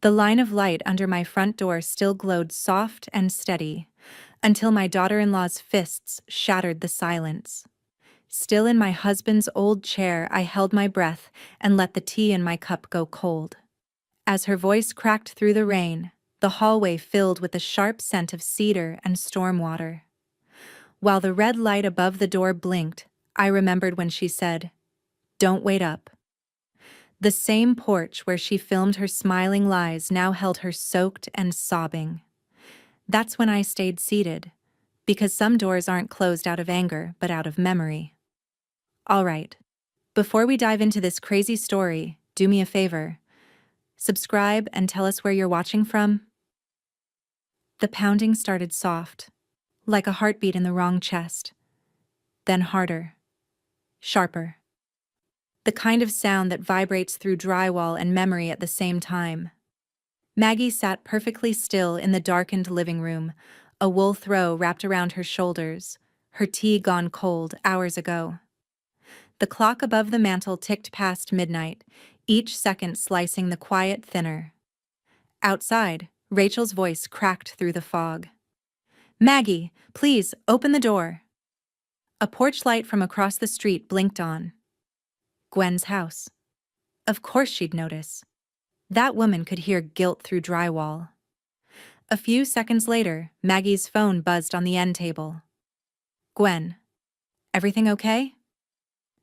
The line of light under my front door still glowed soft and steady, until my daughter-in-law's fists shattered the silence. Still in my husband's old chair, I held my breath and let the tea in my cup go cold. As her voice cracked through the rain, the hallway filled with the sharp scent of cedar and storm water. While the red light above the door blinked, I remembered when she said, "Don't wait up." The same porch where she filmed her smiling lies now held her soaked and sobbing. That's when I stayed seated, because some doors aren't closed out of anger, but out of memory. All right, before we dive into this crazy story, do me a favor. Subscribe and tell us where you're watching from. The pounding started soft, like a heartbeat in the wrong chest. Then harder, sharper. The kind of sound that vibrates through drywall and memory at the same time. Maggie sat perfectly still in the darkened living room, a wool throw wrapped around her shoulders, her tea gone cold hours ago. The clock above the mantel ticked past midnight, each second slicing the quiet thinner. Outside, Rachel's voice cracked through the fog. "Maggie, please, open the door." A porch light from across the street blinked on. Gwen's house. Of course she'd notice. That woman could hear guilt through drywall. A few seconds later, Maggie's phone buzzed on the end table. "Gwen, everything okay?"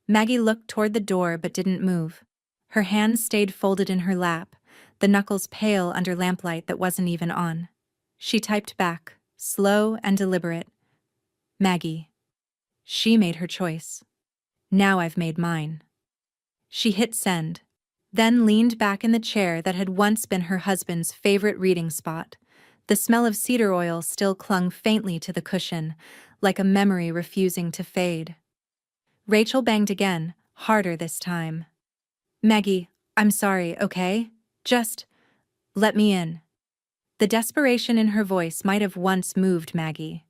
Maggie looked toward the door but didn't move. Her hands stayed folded in her lap, the knuckles pale under lamplight that wasn't even on. She typed back, slow and deliberate. "Maggie." She made her choice. Now I've made mine. She hit send, then leaned back in the chair that had once been her husband's favorite reading spot. The smell of cedar oil still clung faintly to the cushion, like a memory refusing to fade. Rachel banged again, harder this time. "Maggie, I'm sorry, okay? Just let me in." The desperation in her voice might have once moved Maggie.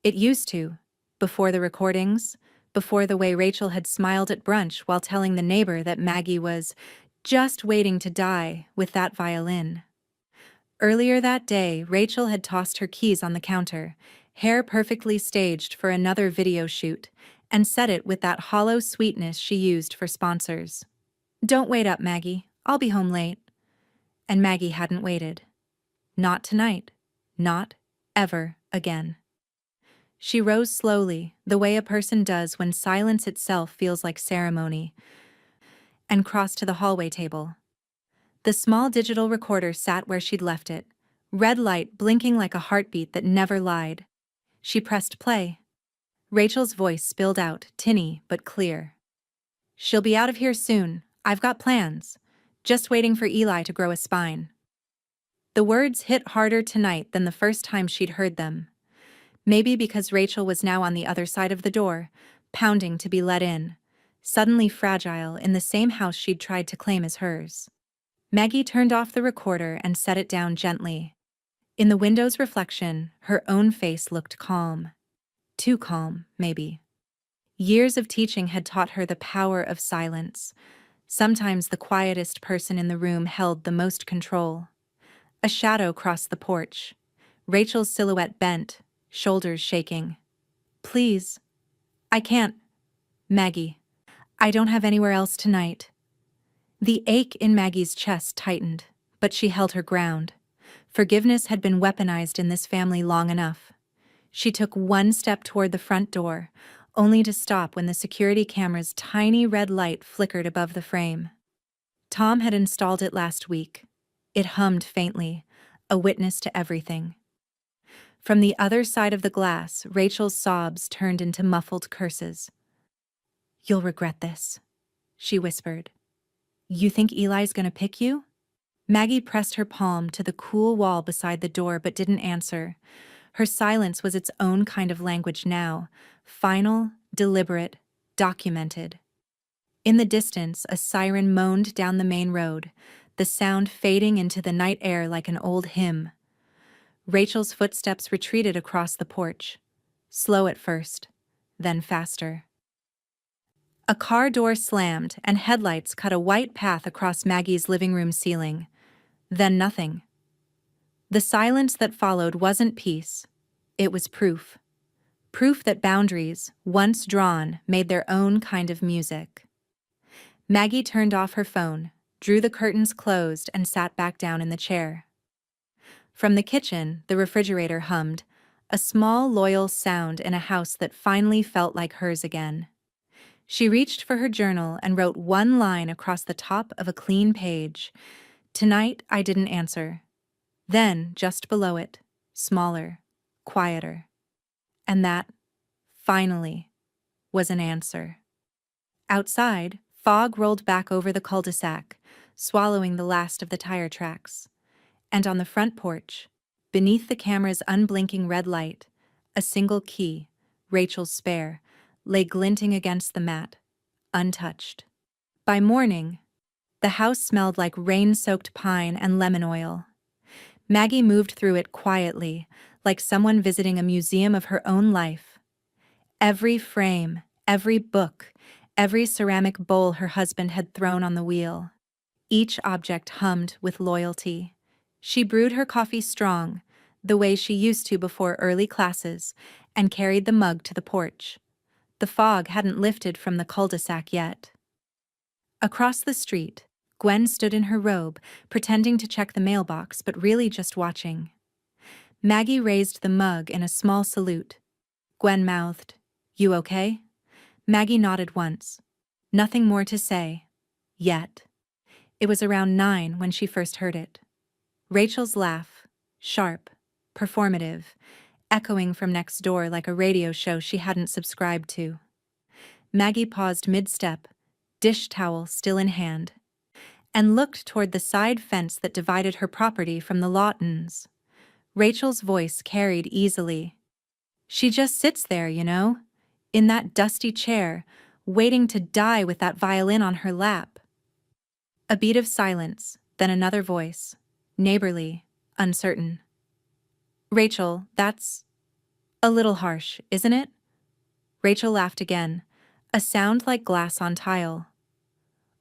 It used to, before the recordings, before the way Rachel had smiled at brunch while telling the neighbor that Maggie was just waiting to die with that violin. Earlier that day, Rachel had tossed her keys on the counter, hair perfectly staged for another video shoot, and said it with that hollow sweetness she used for sponsors. "Don't wait up, Maggie. I'll be home late." And Maggie hadn't waited. Not tonight. Not ever again. She rose slowly, the way a person does when silence itself feels like ceremony, and crossed to the hallway table. The small digital recorder sat where she'd left it, red light blinking like a heartbeat that never lied. She pressed play. Rachel's voice spilled out, tinny but clear. "She'll be out of here soon. I've got plans. Just waiting for Eli to grow a spine." The words hit harder tonight than the first time she'd heard them. Maybe because Rachel was now on the other side of the door, pounding to be let in, suddenly fragile in the same house she'd tried to claim as hers. Maggie turned off the recorder and set it down gently. In the window's reflection, her own face looked calm. Too calm, maybe. Years of teaching had taught her the power of silence. Sometimes the quietest person in the room held the most control. A shadow crossed the porch. Rachel's silhouette bent, shoulders shaking. "Please. I can't. Maggie. I don't have anywhere else tonight." The ache in Maggie's chest tightened, but she held her ground. Forgiveness had been weaponized in this family long enough. She took one step toward the front door, only to stop when the security camera's tiny red light flickered above the frame. Tom had installed it last week. It hummed faintly, a witness to everything. From the other side of the glass, Rachel's sobs turned into muffled curses. "You'll regret this," she whispered. "You think Eli's gonna pick you?" Maggie pressed her palm to the cool wall beside the door but didn't answer. Her silence was its own kind of language now, final, deliberate, documented. In the distance, a siren moaned down the main road, the sound fading into the night air like an old hymn. Rachel's footsteps retreated across the porch, slow at first, then faster. A car door slammed and headlights cut a white path across Maggie's living room ceiling. Then nothing. The silence that followed wasn't peace. It was proof. Proof that boundaries, once drawn, made their own kind of music. Maggie turned off her phone, drew the curtains closed, and sat back down in the chair. From the kitchen, the refrigerator hummed, a small, loyal sound in a house that finally felt like hers again. She reached for her journal and wrote one line across the top of a clean page. "Tonight, I didn't answer." Then, just below it, smaller, quieter. And that, finally, was an answer. Outside, fog rolled back over the cul-de-sac, swallowing the last of the tire tracks. And on the front porch, beneath the camera's unblinking red light, a single key, Rachel's spare, lay glinting against the mat, untouched. By morning, the house smelled like rain-soaked pine and lemon oil. Maggie moved through it quietly, like someone visiting a museum of her own life. Every frame, every book, every ceramic bowl her husband had thrown on the wheel. Each object hummed with loyalty. She brewed her coffee strong, the way she used to before early classes, and carried the mug to the porch. The fog hadn't lifted from the cul-de-sac yet. Across the street, Gwen stood in her robe, pretending to check the mailbox but really just watching. Maggie raised the mug in a small salute. Gwen mouthed, "You okay?" Maggie nodded once. Nothing more to say. Yet. It was around 9 when she first heard it. Rachel's laugh, sharp, performative, echoing from next door like a radio show she hadn't subscribed to. Maggie paused mid-step, dish towel still in hand, and looked toward the side fence that divided her property from the Lawtons. Rachel's voice carried easily. "She just sits there, you know, in that dusty chair, waiting to die with that violin on her lap." A beat of silence, then another voice, neighborly, uncertain. "Rachel, that's a little harsh, isn't it?" Rachel laughed again, a sound like glass on tile.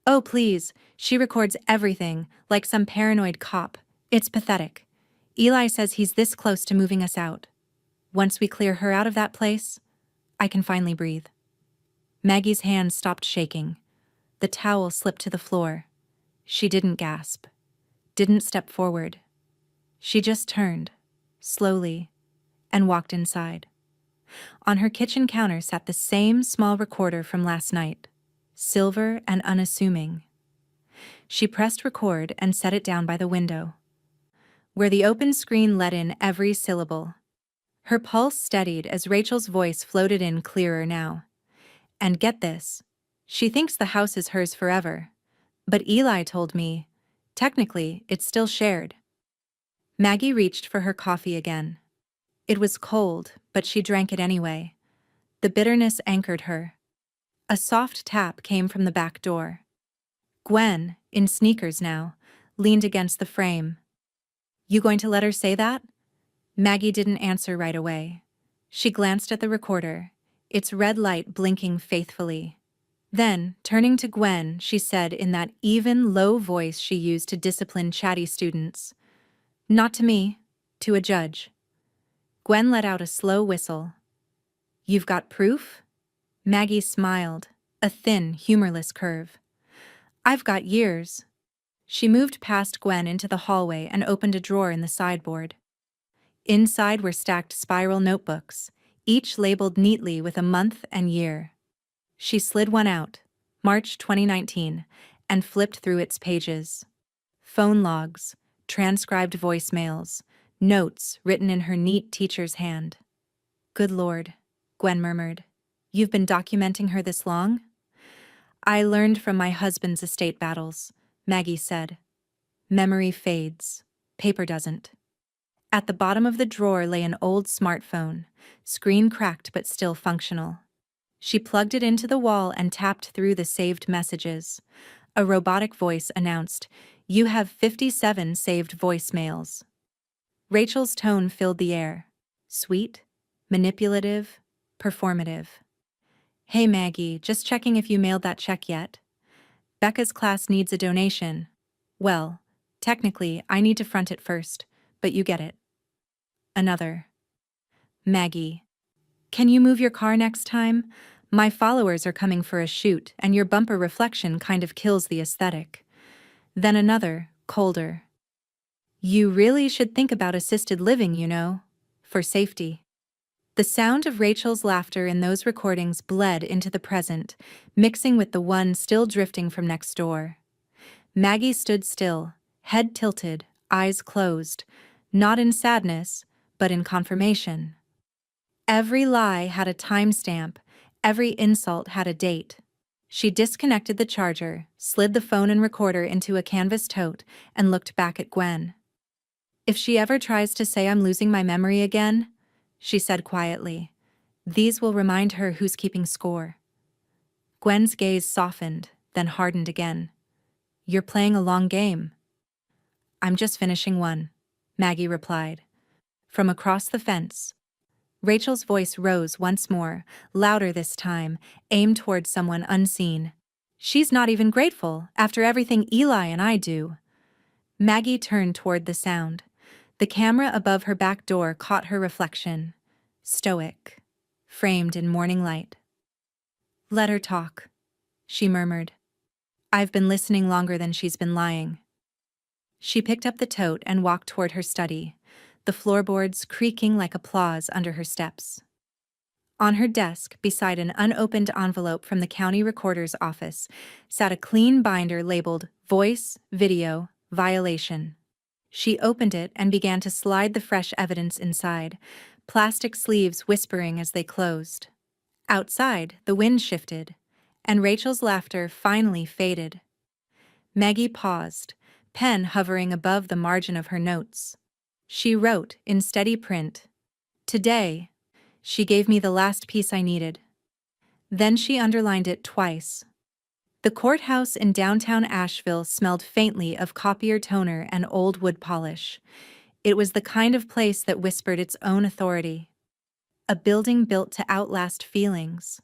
"Oh, please, she records everything, like some paranoid cop. It's pathetic. Eli says he's this close to moving us out. Once we clear her out of that place, I can finally breathe." Maggie's hands stopped shaking. The towel slipped to the floor. She didn't gasp, didn't step forward. She just turned, slowly, and walked inside. On her kitchen counter sat the same small recorder from last night, silver and unassuming. She pressed record and set it down by the window, where the open screen let in every syllable. Her pulse steadied as Rachel's voice floated in clearer now. "And get this, she thinks the house is hers forever. But Eli told me, technically, it's still shared." Maggie reached for her coffee again. It was cold, but she drank it anyway. The bitterness anchored her. A soft tap came from the back door. Gwen, in sneakers now, leaned against the frame. "You going to let her say that?" Maggie didn't answer right away. She glanced at the recorder, its red light blinking faithfully. Then, turning to Gwen, she said in that even, low voice she used to discipline chatty students, "Not to me, to a judge." Gwen let out a slow whistle. "You've got proof?" Maggie smiled, a thin, humorless curve. "I've got years." She moved past Gwen into the hallway and opened a drawer in the sideboard. Inside were stacked spiral notebooks, each labeled neatly with a month and year. She slid one out, March 2019, and flipped through its pages. Phone logs, transcribed voicemails, notes written in her neat teacher's hand. "Good Lord," Gwen murmured. "You've been documenting her this long?" "I learned from my husband's estate battles," Maggie said. "Memory fades. Paper doesn't." At the bottom of the drawer lay an old smartphone, screen cracked but still functional. She plugged it into the wall and tapped through the saved messages. A robotic voice announced, "You have 57 saved voicemails." Rachel's tone filled the air. Sweet, manipulative, performative. "Hey Maggie, just checking if you mailed that check yet. Becca's class needs a donation. Well, Technically, I need to front it first, but you get it. Another. Maggie. Can you move your car next time? My followers are coming for a shoot, and your bumper reflection kind of kills the aesthetic. Then another, colder. You really should think about assisted living, you know, for safety. The sound of Rachel's laughter in those recordings bled into the present, mixing with the one still drifting from next door. Maggie stood still, head tilted, eyes closed, not in sadness, but in confirmation. Every lie had a timestamp, every insult had a date. She disconnected the charger, slid the phone and recorder into a canvas tote, and looked back at Gwen. If she ever tries to say I'm losing my memory again, she said quietly, these will remind her who's keeping score. Gwen's gaze softened, then hardened again. You're playing a long game. I'm just finishing one, Maggie replied. From across the fence, Rachel's voice rose once more, louder this time, aimed toward someone unseen. She's not even grateful, after everything Eli and I do. Maggie turned toward the sound. The camera above her back door caught her reflection. Stoic, framed in morning light. Let her talk, she murmured. I've been listening longer than she's been lying. She picked up the tote and walked toward her study, the floorboards creaking like applause under her steps. On her desk, beside an unopened envelope from the county recorder's office, sat a clean binder labeled Voice, Video, Violation. She opened it and began to slide the fresh evidence inside, plastic sleeves whispering as they closed. Outside, the wind shifted, and Rachel's laughter finally faded. Maggie paused, pen hovering above the margin of her notes. She wrote in steady print, "Today, she gave me the last piece I needed." Then she underlined it twice. The courthouse in downtown Asheville smelled faintly of copier toner and old wood polish. It was the kind of place that whispered its own authority. A building built to outlast feelings.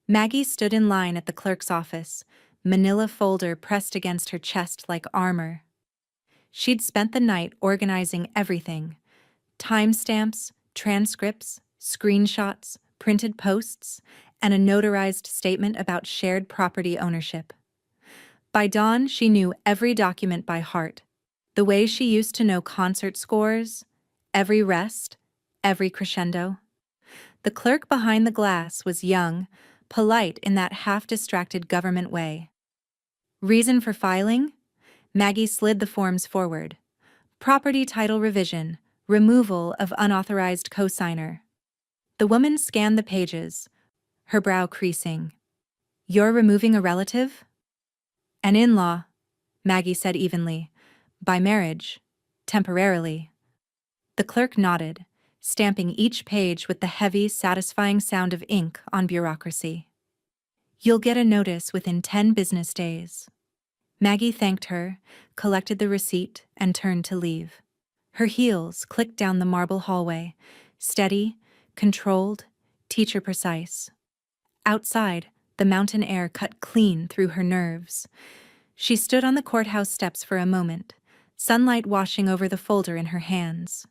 Maggie stood in line at the clerk's office, manila folder pressed against her chest like armor. She'd spent the night organizing everything: timestamps, transcripts, screenshots, printed posts, and a notarized statement about shared property ownership. By dawn, she knew every document by heart, the way she used to know concert scores, every rest, every crescendo. The clerk behind the glass was young, polite in that half-distracted government way. Reason for filing? Maggie slid the forms forward. Property title revision, removal of unauthorized cosigner. The woman scanned the pages, her brow creasing. You're removing a relative? An in-law, Maggie said evenly. By marriage. Temporarily. The clerk nodded, stamping each page with the heavy, satisfying sound of ink on bureaucracy. You'll get a notice within 10 business days. Maggie thanked her, collected the receipt, and turned to leave. Her heels clicked down the marble hallway, steady, controlled, teacher-precise. Outside, the mountain air cut clean through her nerves. She stood on the courthouse steps for a moment, sunlight washing over the folder in her hands.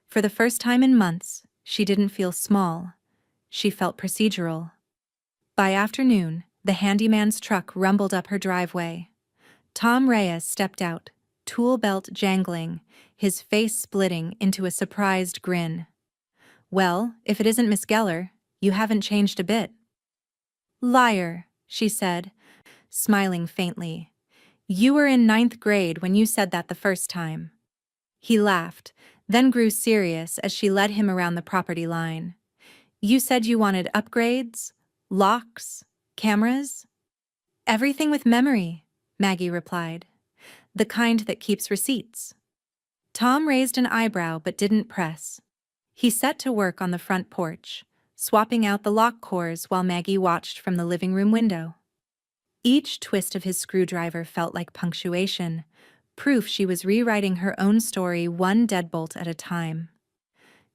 For the first time in months, she didn't feel small. She felt procedural. By afternoon, the handyman's truck rumbled up her driveway. Tom Reyes stepped out, tool belt jangling, his face splitting into a surprised grin. Well, if it isn't Miss Geller, you haven't changed a bit. Liar, she said, smiling faintly. You were in 9th grade when you said that the first time. He laughed, then grew serious as she led him around the property line. You said you wanted upgrades, locks, cameras? Everything with memory, Maggie replied. The kind that keeps receipts. Tom raised an eyebrow but didn't press. He set to work on the front porch, swapping out the lock cores while Maggie watched from the living room window. Each twist of his screwdriver felt like punctuation, proof she was rewriting her own story one deadbolt at a time.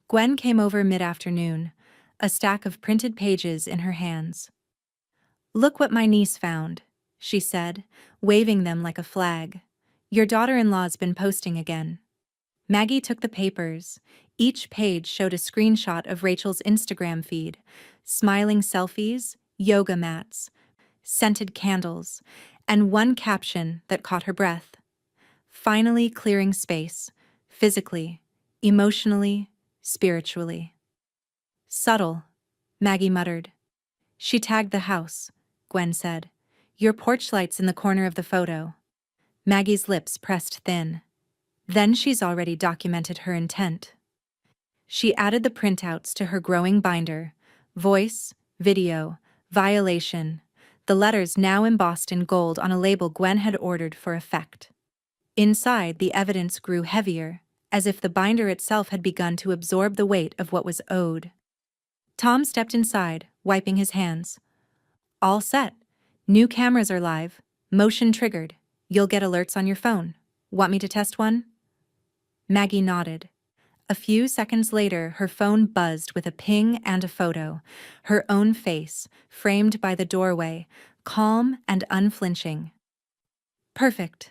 Gwen came over mid-afternoon, a stack of printed pages in her hands. Look what my niece found, she said, waving them like a flag. Your daughter-in-law's been posting again. Maggie took the papers. Each page showed a screenshot of Rachel's Instagram feed, smiling selfies, yoga mats, scented candles, and one caption that caught her breath. Finally clearing space, physically, emotionally, spiritually. Subtle, Maggie muttered. She tagged the house, Gwen said. Your porch light's in the corner of the photo. Maggie's lips pressed thin. Then she's already documented her intent. She added the printouts to her growing binder. Voice, video, violation. The letters now embossed in gold on a label Gwen had ordered for effect. Inside, the evidence grew heavier, as if the binder itself had begun to absorb the weight of what was owed. Tom stepped inside, wiping his hands. All set. New cameras are live. Motion triggered. You'll get alerts on your phone. Want me to test one? Maggie nodded. A few seconds later, her phone buzzed with a ping and a photo. Her own face, framed by the doorway, calm and unflinching. Perfect,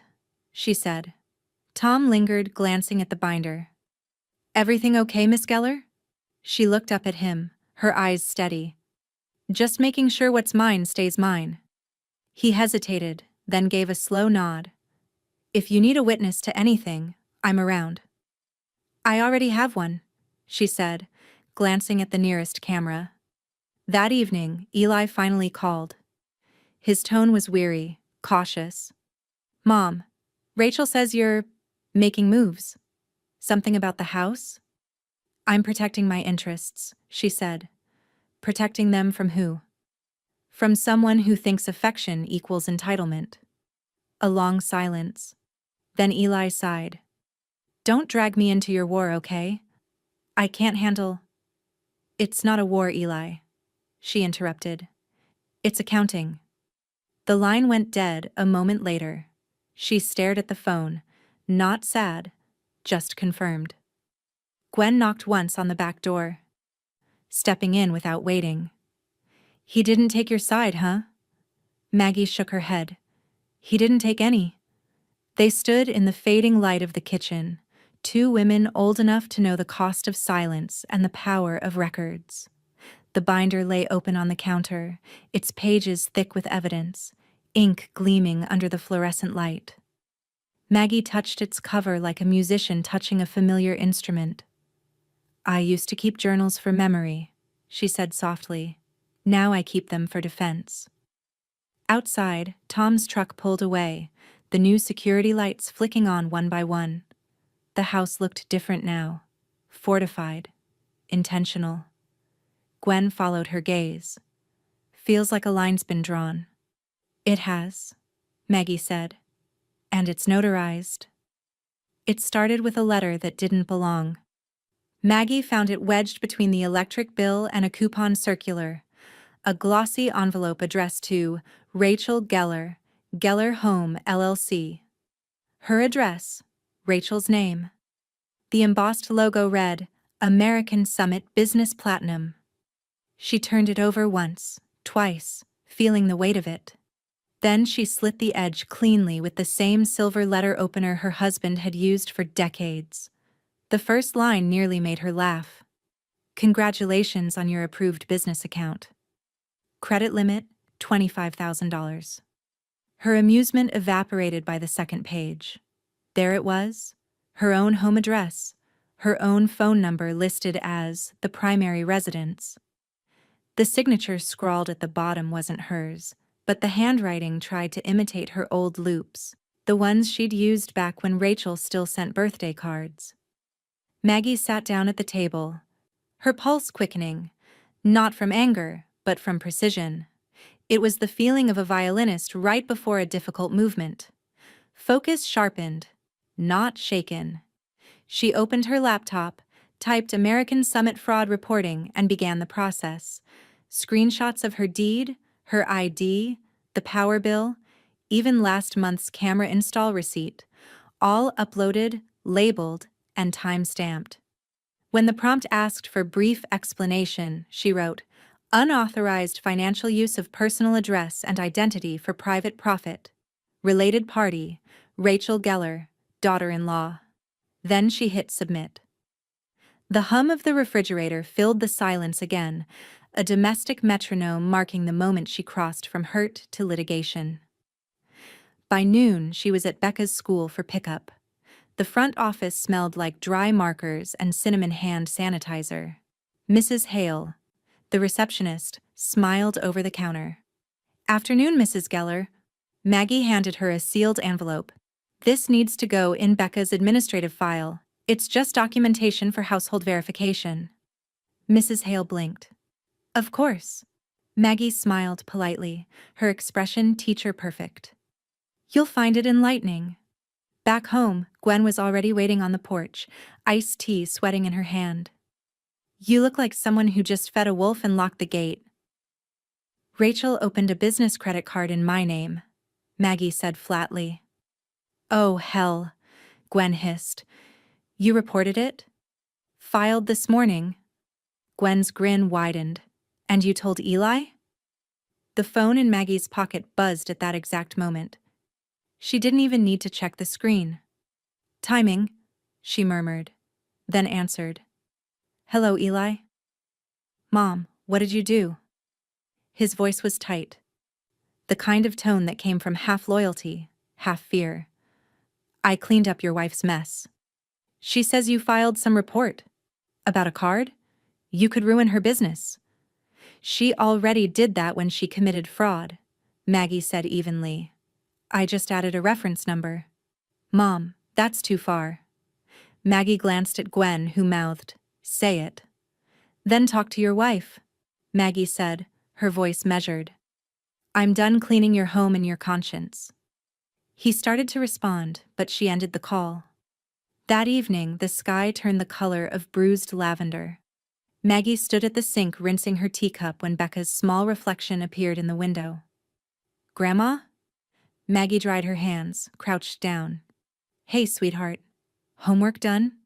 she said. Tom lingered, glancing at the binder. Everything okay, Miss Geller? She looked up at him, her eyes steady. Just making sure what's mine stays mine. He hesitated, then gave a slow nod. If you need a witness to anything, I'm around. I already have one, she said, glancing at the nearest camera. That evening, Eli finally called. His tone was weary, cautious. Mom, Rachel says you're making moves. Something about the house? I'm protecting my interests, she said. Protecting them from who? From someone who thinks affection equals entitlement. A long silence. Then Eli sighed. Don't drag me into your war, okay? I can't handle... It's not a war, Eli, she interrupted. It's accounting. The line went dead a moment later. She stared at the phone, not sad, just confirmed. Gwen knocked once on the back door, stepping in without waiting. He didn't take your side, huh? Maggie shook her head. He didn't take any. They stood in the fading light of the kitchen, two women old enough to know the cost of silence and the power of records. The binder lay open on the counter, its pages thick with evidence, ink gleaming under the fluorescent light. Maggie touched its cover like a musician touching a familiar instrument. I used to keep journals for memory, she said softly. Now I keep them for defense. Outside, Tom's truck pulled away, the new security lights flicking on one by one. The house looked different now, fortified, intentional. Gwen followed her gaze. Feels like a line's been drawn. It has, Maggie said. And it's notarized. It started with a letter that didn't belong. Maggie found it wedged between the electric bill and a coupon circular, a glossy envelope addressed to Rachel Geller, Geller Home, LLC. Her address, Rachel's name. The embossed logo read, American Summit Business Platinum. She turned it over once, twice, feeling the weight of it. Then she slit the edge cleanly with the same silver letter opener her husband had used for decades. The first line nearly made her laugh. Congratulations on your approved business account. Credit limit, $25,000. Her amusement evaporated by the second page. There it was, her own home address, her own phone number listed as the primary residence. The signature scrawled at the bottom wasn't hers, but the handwriting tried to imitate her old loops, the ones she'd used back when Rachel still sent birthday cards. Maggie sat down at the table, her pulse quickening, not from anger, but from precision. It was the feeling of a violinist right before a difficult movement. Focus sharpened, not shaken. She opened her laptop, typed American Summit Fraud Reporting, and began the process. Screenshots of her deed, her ID, the power bill, even last month's camera install receipt, all uploaded, labeled, and time-stamped. When the prompt asked for brief explanation, she wrote, unauthorized financial use of personal address and identity for private profit. Related party, Rachel Geller, daughter-in-law. Then she hit submit. The hum of the refrigerator filled the silence again, a domestic metronome marking the moment she crossed from hurt to litigation. By noon, she was at Becca's school for pickup. The front office smelled like dry markers and cinnamon hand sanitizer. Mrs. Hale, the receptionist, smiled over the counter. "Afternoon, Mrs. Geller." Maggie handed her a sealed envelope. "This needs to go in Becca's administrative file. It's just documentation for household verification." Mrs. Hale blinked. "Of course." Maggie smiled politely, her expression teacher-perfect. "You'll find it enlightening." Back home, Gwen was already waiting on the porch, iced tea sweating in her hand. "You look like someone who just fed a wolf and locked the gate." "Rachel opened a business credit card in my name," Maggie said flatly. "Oh, hell," Gwen hissed. "You reported it?" "Filed this morning." Gwen's grin widened. "And you told Eli?" The phone in Maggie's pocket buzzed at that exact moment. She didn't even need to check the screen. "Timing," she murmured, then answered. "Hello, Eli." "Mom, what did you do?" His voice was tight, the kind of tone that came from half loyalty, half fear. "I cleaned up your wife's mess. She says you filed some report. About a card? You could ruin her business." "She already did that when she committed fraud," Maggie said evenly. "I just added a reference number." "Mom, that's too far." Maggie glanced at Gwen, who mouthed, "Say it." "Then talk to your wife," Maggie said, her voice measured. "I'm done cleaning your home and your conscience." He started to respond, but she ended the call. That evening, the sky turned the color of bruised lavender. Maggie stood at the sink rinsing her teacup when Becca's small reflection appeared in the window. "Grandma?" Maggie dried her hands, crouched down. "Hey, sweetheart. Homework done?"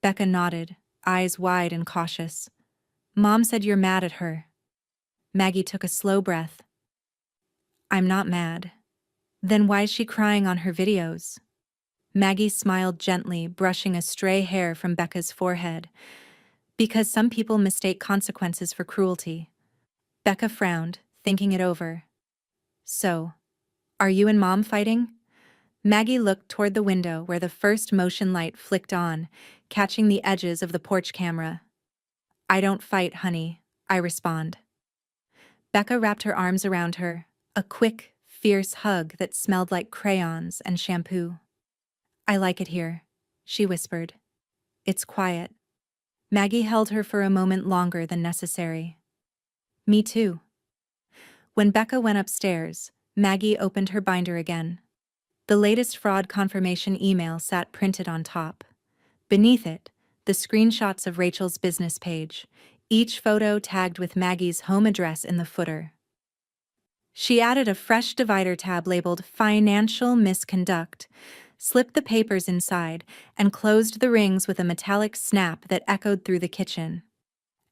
Becca nodded, eyes wide and cautious. "Mom said you're mad at her." Maggie took a slow breath. "I'm not mad." "Then why's she crying on her videos?" Maggie smiled gently, brushing a stray hair from Becca's forehead. "Because some people mistake consequences for cruelty." Becca frowned, thinking it over. "So, are you and Mom fighting?" Maggie looked toward the window where the first motion light flicked on, catching the edges of the porch camera. "I don't fight, honey," I respond. Becca wrapped her arms around her, a quick, fierce hug that smelled like crayons and shampoo. "I like it here," she whispered. "It's quiet." Maggie held her for a moment longer than necessary. "Me too." When Becca went upstairs, Maggie opened her binder again. The latest fraud confirmation email sat printed on top. Beneath it, the screenshots of Rachel's business page, each photo tagged with Maggie's home address in the footer. She added a fresh divider tab labeled Financial Misconduct, slipped the papers inside, and closed the rings with a metallic snap that echoed through the kitchen.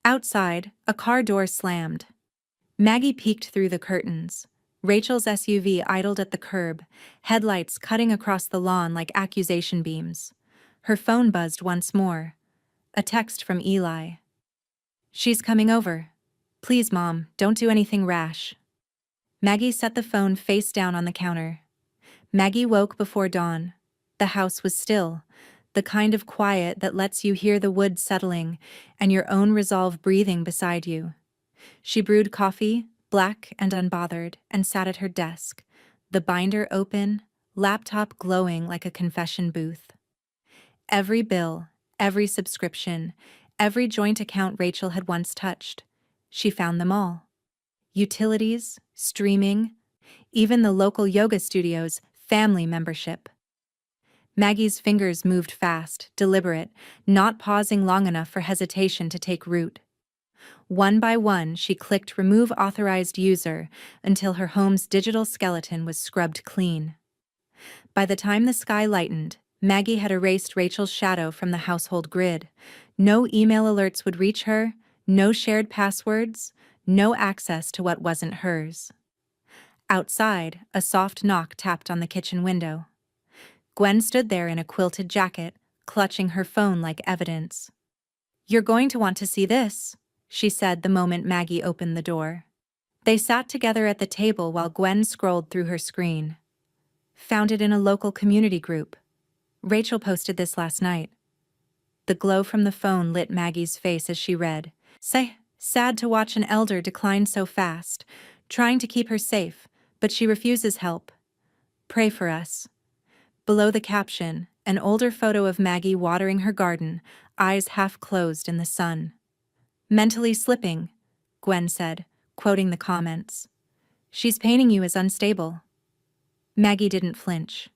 Outside, a car door slammed. Maggie peeked through the curtains. Rachel's SUV idled at the curb, headlights cutting across the lawn like accusation beams. Her phone buzzed once more. A text from Eli. "She's coming over. Please, Mom, don't do anything rash." Maggie set the phone face down on the counter. Maggie woke before dawn. The house was still, the kind of quiet that lets you hear the wood settling and your own resolve breathing beside you. She brewed coffee, black and unbothered, and sat at her desk, the binder open, laptop glowing like a confession booth. Every bill, every subscription, every joint account Rachel had once touched, she found them all. Utilities, streaming, even the local yoga studio's family membership. Maggie's fingers moved fast, deliberate, not pausing long enough for hesitation to take root. One by one, she clicked Remove Authorized User until her home's digital skeleton was scrubbed clean. By the time the sky lightened, Maggie had erased Rachel's shadow from the household grid. No email alerts would reach her, no shared passwords, no access to what wasn't hers. Outside, a soft knock tapped on the kitchen window. Gwen stood there in a quilted jacket, clutching her phone like evidence. "You're going to want to see this," she said the moment Maggie opened the door. They sat together at the table while Gwen scrolled through her screen. "Found it in a local community group. Rachel posted this last night." The glow from the phone lit Maggie's face as she read. Sad to watch an elder decline so fast, trying to keep her safe, but she refuses help. Pray for us." Below the caption, an older photo of Maggie watering her garden, eyes half closed in the sun. "Mentally slipping," Gwen said, quoting the comments. "She's painting you as unstable." Maggie didn't flinch.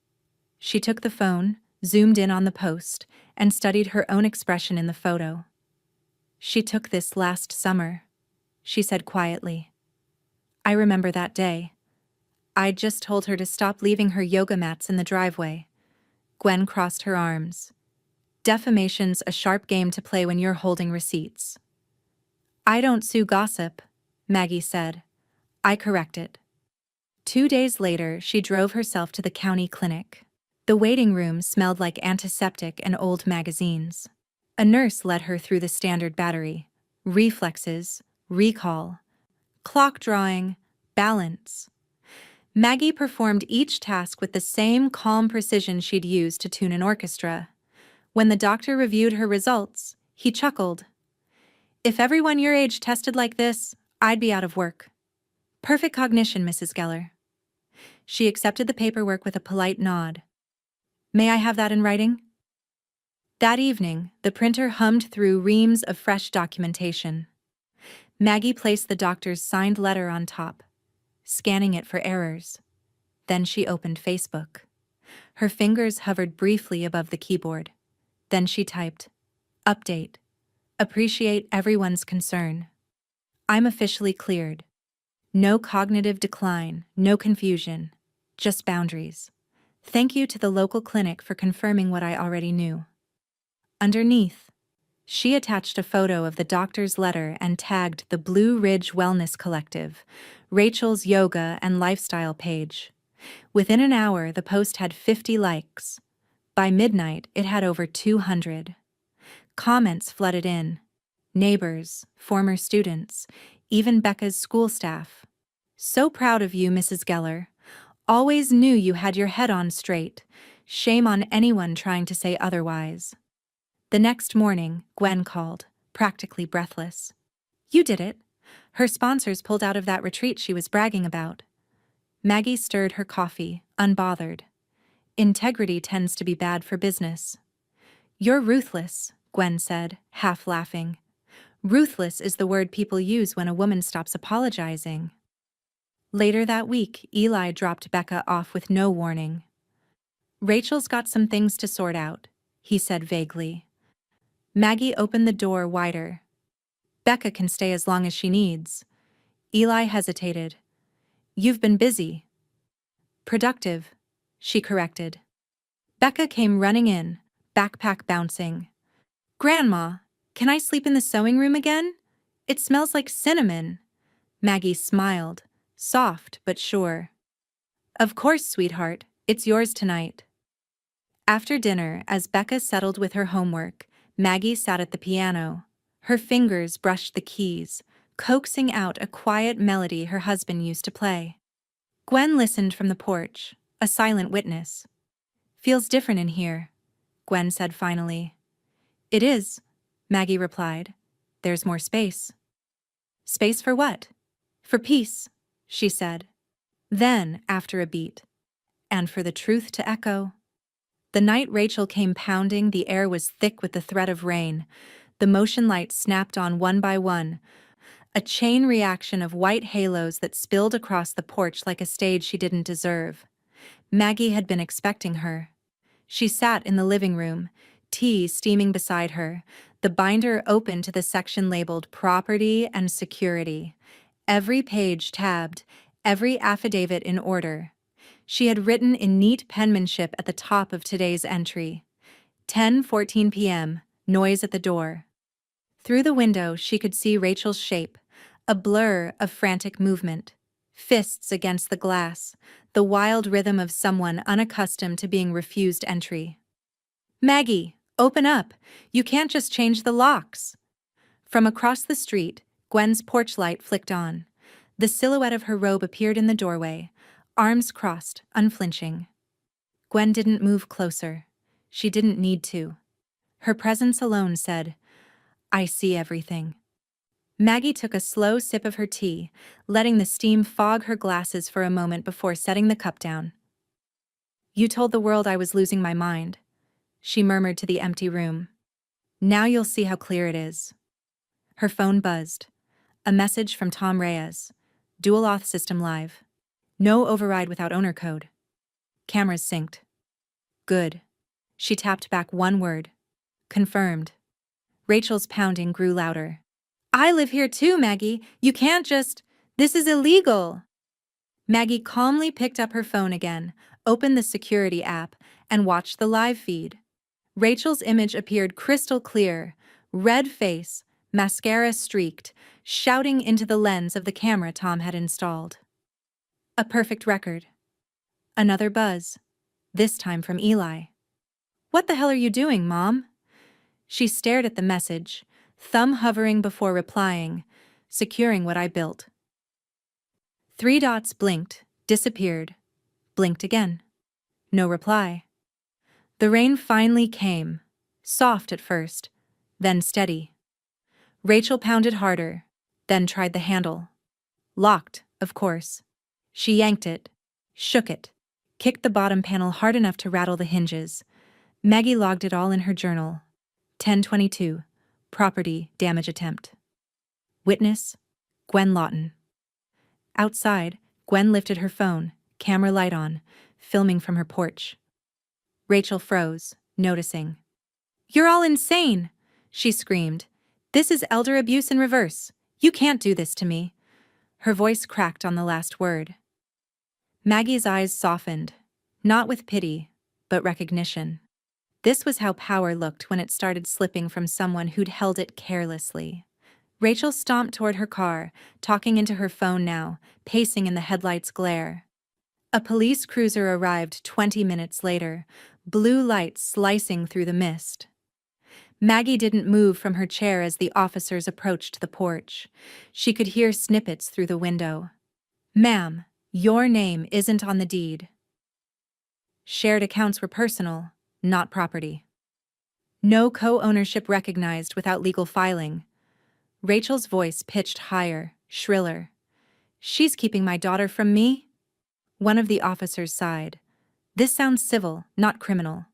She took the phone, zoomed in on the post, and studied her own expression in the photo. "She took this last summer," she said quietly. "I remember that day. I just told her to stop leaving her yoga mats in the driveway." Gwen crossed her arms. "Defamation's a sharp game to play when you're holding receipts." "I don't sue gossip," Maggie said. "I correct it." 2 days later, she drove herself to the county clinic. The waiting room smelled like antiseptic and old magazines. A nurse led her through the standard battery: reflexes, recall, clock drawing, balance. Maggie performed each task with the same calm precision she'd used to tune an orchestra. When the doctor reviewed her results, he chuckled. "If everyone your age tested like this, I'd be out of work." "Perfect cognition, Mrs. Geller." She accepted the paperwork with a polite nod. "May I have that in writing?" That evening, the printer hummed through reams of fresh documentation. Maggie placed the doctor's signed letter on top, scanning it for errors. Then she opened Facebook. Her fingers hovered briefly above the keyboard. Then she typed, "Update. Appreciate everyone's concern. I'm officially cleared. No cognitive decline, no confusion, just boundaries. Thank you to the local clinic for confirming what I already knew." Underneath, she attached a photo of the doctor's letter and tagged the Blue Ridge Wellness Collective, Rachel's yoga and lifestyle page. Within an hour, the post had 50 likes. By midnight, it had over 200. Comments flooded in. Neighbors, former students, even Becca's school staff. "So proud of you, Mrs. Geller. Always knew you had your head on straight. Shame on anyone trying to say otherwise." The next morning, Gwen called, practically breathless. "You did it. Her sponsors pulled out of that retreat she was bragging about." Maggie stirred her coffee, unbothered. "Integrity tends to be bad for business." "You're ruthless," Gwen said, half laughing. "Ruthless is the word people use when a woman stops apologizing." Later that week, Eli dropped Becca off with no warning. "Rachel's got some things to sort out," he said vaguely. Maggie opened the door wider. "Becca can stay as long as she needs." Eli hesitated. "You've been busy." "Productive," she corrected. Becca came running in, backpack bouncing. "Grandma, can I sleep in the sewing room again? It smells like cinnamon." Maggie smiled, soft but sure. "Of course, sweetheart, it's yours tonight." After dinner, as Becca settled with her homework, Maggie sat at the piano. Her fingers brushed the keys, coaxing out a quiet melody her husband used to play. Gwen listened from the porch, a silent witness. "Feels different in here," Gwen said finally. "It is," Maggie replied. "There's more space." "Space for what?" "For peace," she said. Then, after a beat, "And for the truth to echo." The night Rachel came pounding, the air was thick with the threat of rain. The motion lights snapped on one by one, a chain reaction of white halos that spilled across the porch like a stage she didn't deserve. Maggie had been expecting her. She sat in the living room, tea steaming beside her, the binder open to the section labeled Property and Security. Every page tabbed, every affidavit in order. She had written in neat penmanship at the top of today's entry. 10:14 p.m., noise at the door. Through the window, she could see Rachel's shape, a blur of frantic movement. Fists against the glass, the wild rhythm of someone unaccustomed to being refused entry. "Maggie, open up! You can't just change the locks!" From across the street, Gwen's porch light flicked on. The silhouette of her robe appeared in the doorway, arms crossed, unflinching. Gwen didn't move closer. She didn't need to. Her presence alone said, "I see everything." Maggie took a slow sip of her tea, letting the steam fog her glasses for a moment before setting the cup down. "You told the world I was losing my mind," she murmured to the empty room. "Now you'll see how clear it is." Her phone buzzed. A message from Tom Reyes. Dual auth system live. No override without owner code. Cameras synced. Good. She tapped back one word. Confirmed. Rachel's pounding grew louder. "I live here too, Maggie. You can't just... This is illegal." Maggie calmly picked up her phone again, opened the security app, and watched the live feed. Rachel's image appeared crystal clear, red face, mascara streaked, shouting into the lens of the camera Tom had installed. A perfect record. Another buzz, this time from Eli. "What the hell are you doing, Mom?" She stared at the message, thumb hovering before replying, "Securing what I built." 3 dots blinked, disappeared, blinked again. No reply. The rain finally came, soft at first, then steady. Rachel pounded harder, then tried the handle. Locked, of course. She yanked it, shook it, kicked the bottom panel hard enough to rattle the hinges. Maggie logged it all in her journal. 10/22, property damage attempt. Witness, Gwen Lawton. Outside, Gwen lifted her phone, camera light on, filming from her porch. Rachel froze, noticing. "You're all insane!" she screamed. "This is elder abuse in reverse. You can't do this to me." Her voice cracked on the last word. Maggie's eyes softened, not with pity, but recognition. This was how power looked when it started slipping from someone who'd held it carelessly. Rachel stomped toward her car, talking into her phone now, pacing in the headlights' glare. A police cruiser arrived 20 minutes later, blue lights slicing through the mist. Maggie didn't move from her chair as the officers approached the porch. She could hear snippets through the window. "Ma'am, your name isn't on the deed." Shared accounts were personal, not property. No co-ownership recognized without legal filing. Rachel's voice pitched higher, shriller. "She's keeping my daughter from me?" One of the officers sighed. "This sounds civil, not criminal."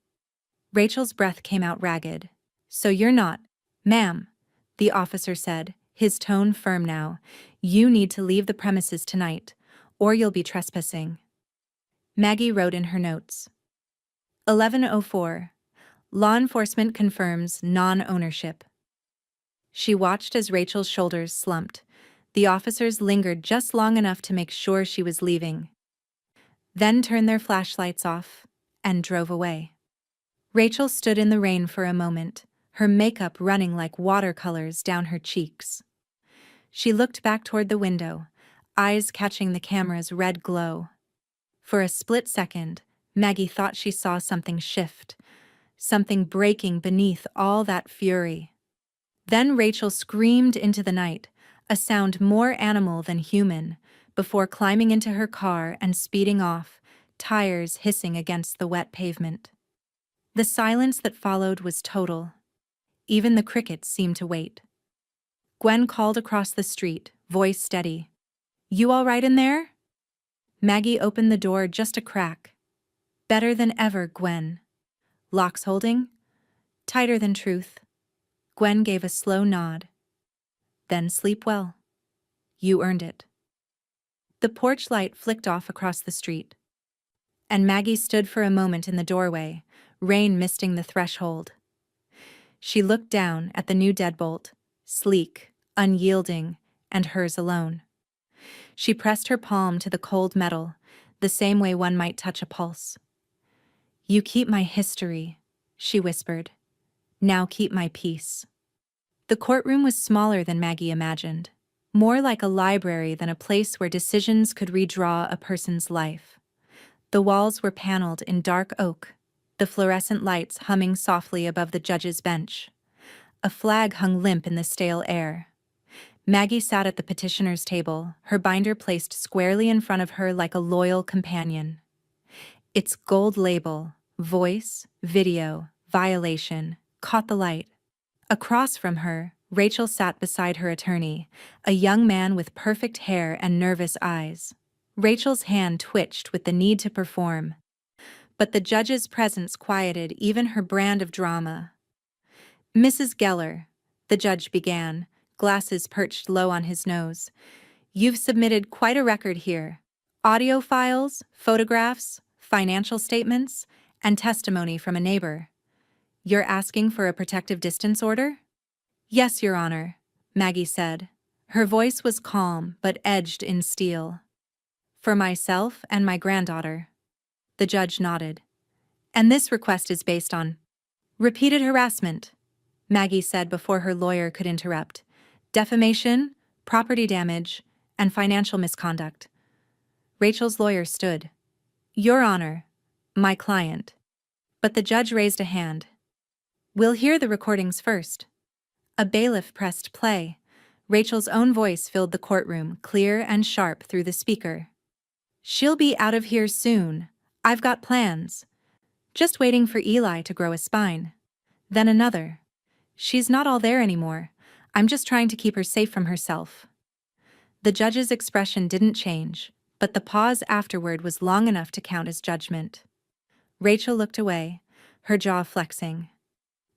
Rachel's breath came out ragged. "So you're not..." "Ma'am," the officer said, his tone firm now. "You need to leave the premises tonight, or you'll be trespassing." Maggie wrote in her notes. 11:04. Law enforcement confirms non-ownership. She watched as Rachel's shoulders slumped. The officers lingered just long enough to make sure she was leaving, then turned their flashlights off and drove away. Rachel stood in the rain for a moment, her makeup running like watercolors down her cheeks. She looked back toward the window, eyes catching the camera's red glow. For a split second, Maggie thought she saw something shift, something breaking beneath all that fury. Then Rachel screamed into the night, a sound more animal than human, before climbing into her car and speeding off, tires hissing against the wet pavement. The silence that followed was total. Even the crickets seemed to wait. Gwen called across the street, voice steady. "You all right in there?" Maggie opened the door just a crack. "Better than ever, Gwen." "Locks holding?" "Tighter than truth." Gwen gave a slow nod. "Then sleep well. You earned it." The porch light flicked off across the street, and Maggie stood for a moment in the doorway, rain misting the threshold. She looked down at the new deadbolt, sleek, unyielding, and hers alone. She pressed her palm to the cold metal, the same way one might touch a pulse. "You keep my history," she whispered. "Now keep my peace." The courtroom was smaller than Maggie imagined. more like a library than a place where decisions could redraw a person's life. The walls were paneled in dark oak, the fluorescent lights humming softly above the judge's bench. A flag hung limp in the stale air. Maggie sat at the petitioner's table, her binder placed squarely in front of her like a loyal companion. Its gold label, voice, video, violation, caught the light. Across from her, Rachel sat beside her attorney, a young man with perfect hair and nervous eyes. Rachel's hand twitched with the need to perform, but the judge's presence quieted even her brand of drama. "Mrs. Geller," the judge began, glasses perched low on his nose, "you've submitted quite a record here. Audio files, photographs, financial statements, and testimony from a neighbor. You're asking for a protective distance order?" "Yes, Your Honor," Maggie said. Her voice was calm but edged in steel. "For myself and my granddaughter." The judge nodded. "And this request is based on repeated harassment," Maggie said before her lawyer could interrupt. "Defamation, property damage, and financial misconduct." Rachel's lawyer stood. "Your Honor, my client." But the judge raised a hand. "We'll hear the recordings first." A bailiff pressed play. Rachel's own voice filled the courtroom, clear and sharp through the speaker. "She'll be out of here soon. I've got plans. Just waiting for Eli to grow a spine." Then another. "She's not all there anymore. I'm just trying to keep her safe from herself." The judge's expression didn't change, but the pause afterward was long enough to count as judgment. Rachel looked away, her jaw flexing.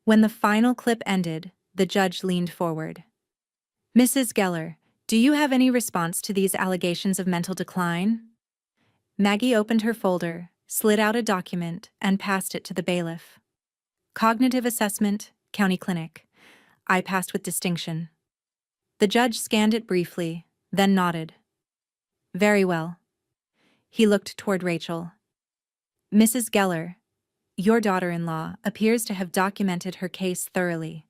When the final clip ended, the judge leaned forward. "Mrs. Geller, do you have any response to these allegations of mental decline?" Maggie opened her folder, slid out a document, and passed it to the bailiff. "Cognitive assessment, county clinic. I passed with distinction." The judge scanned it briefly, then nodded. "Very well." He looked toward Rachel. "Mrs. Geller, your daughter-in-law appears to have documented her case thoroughly.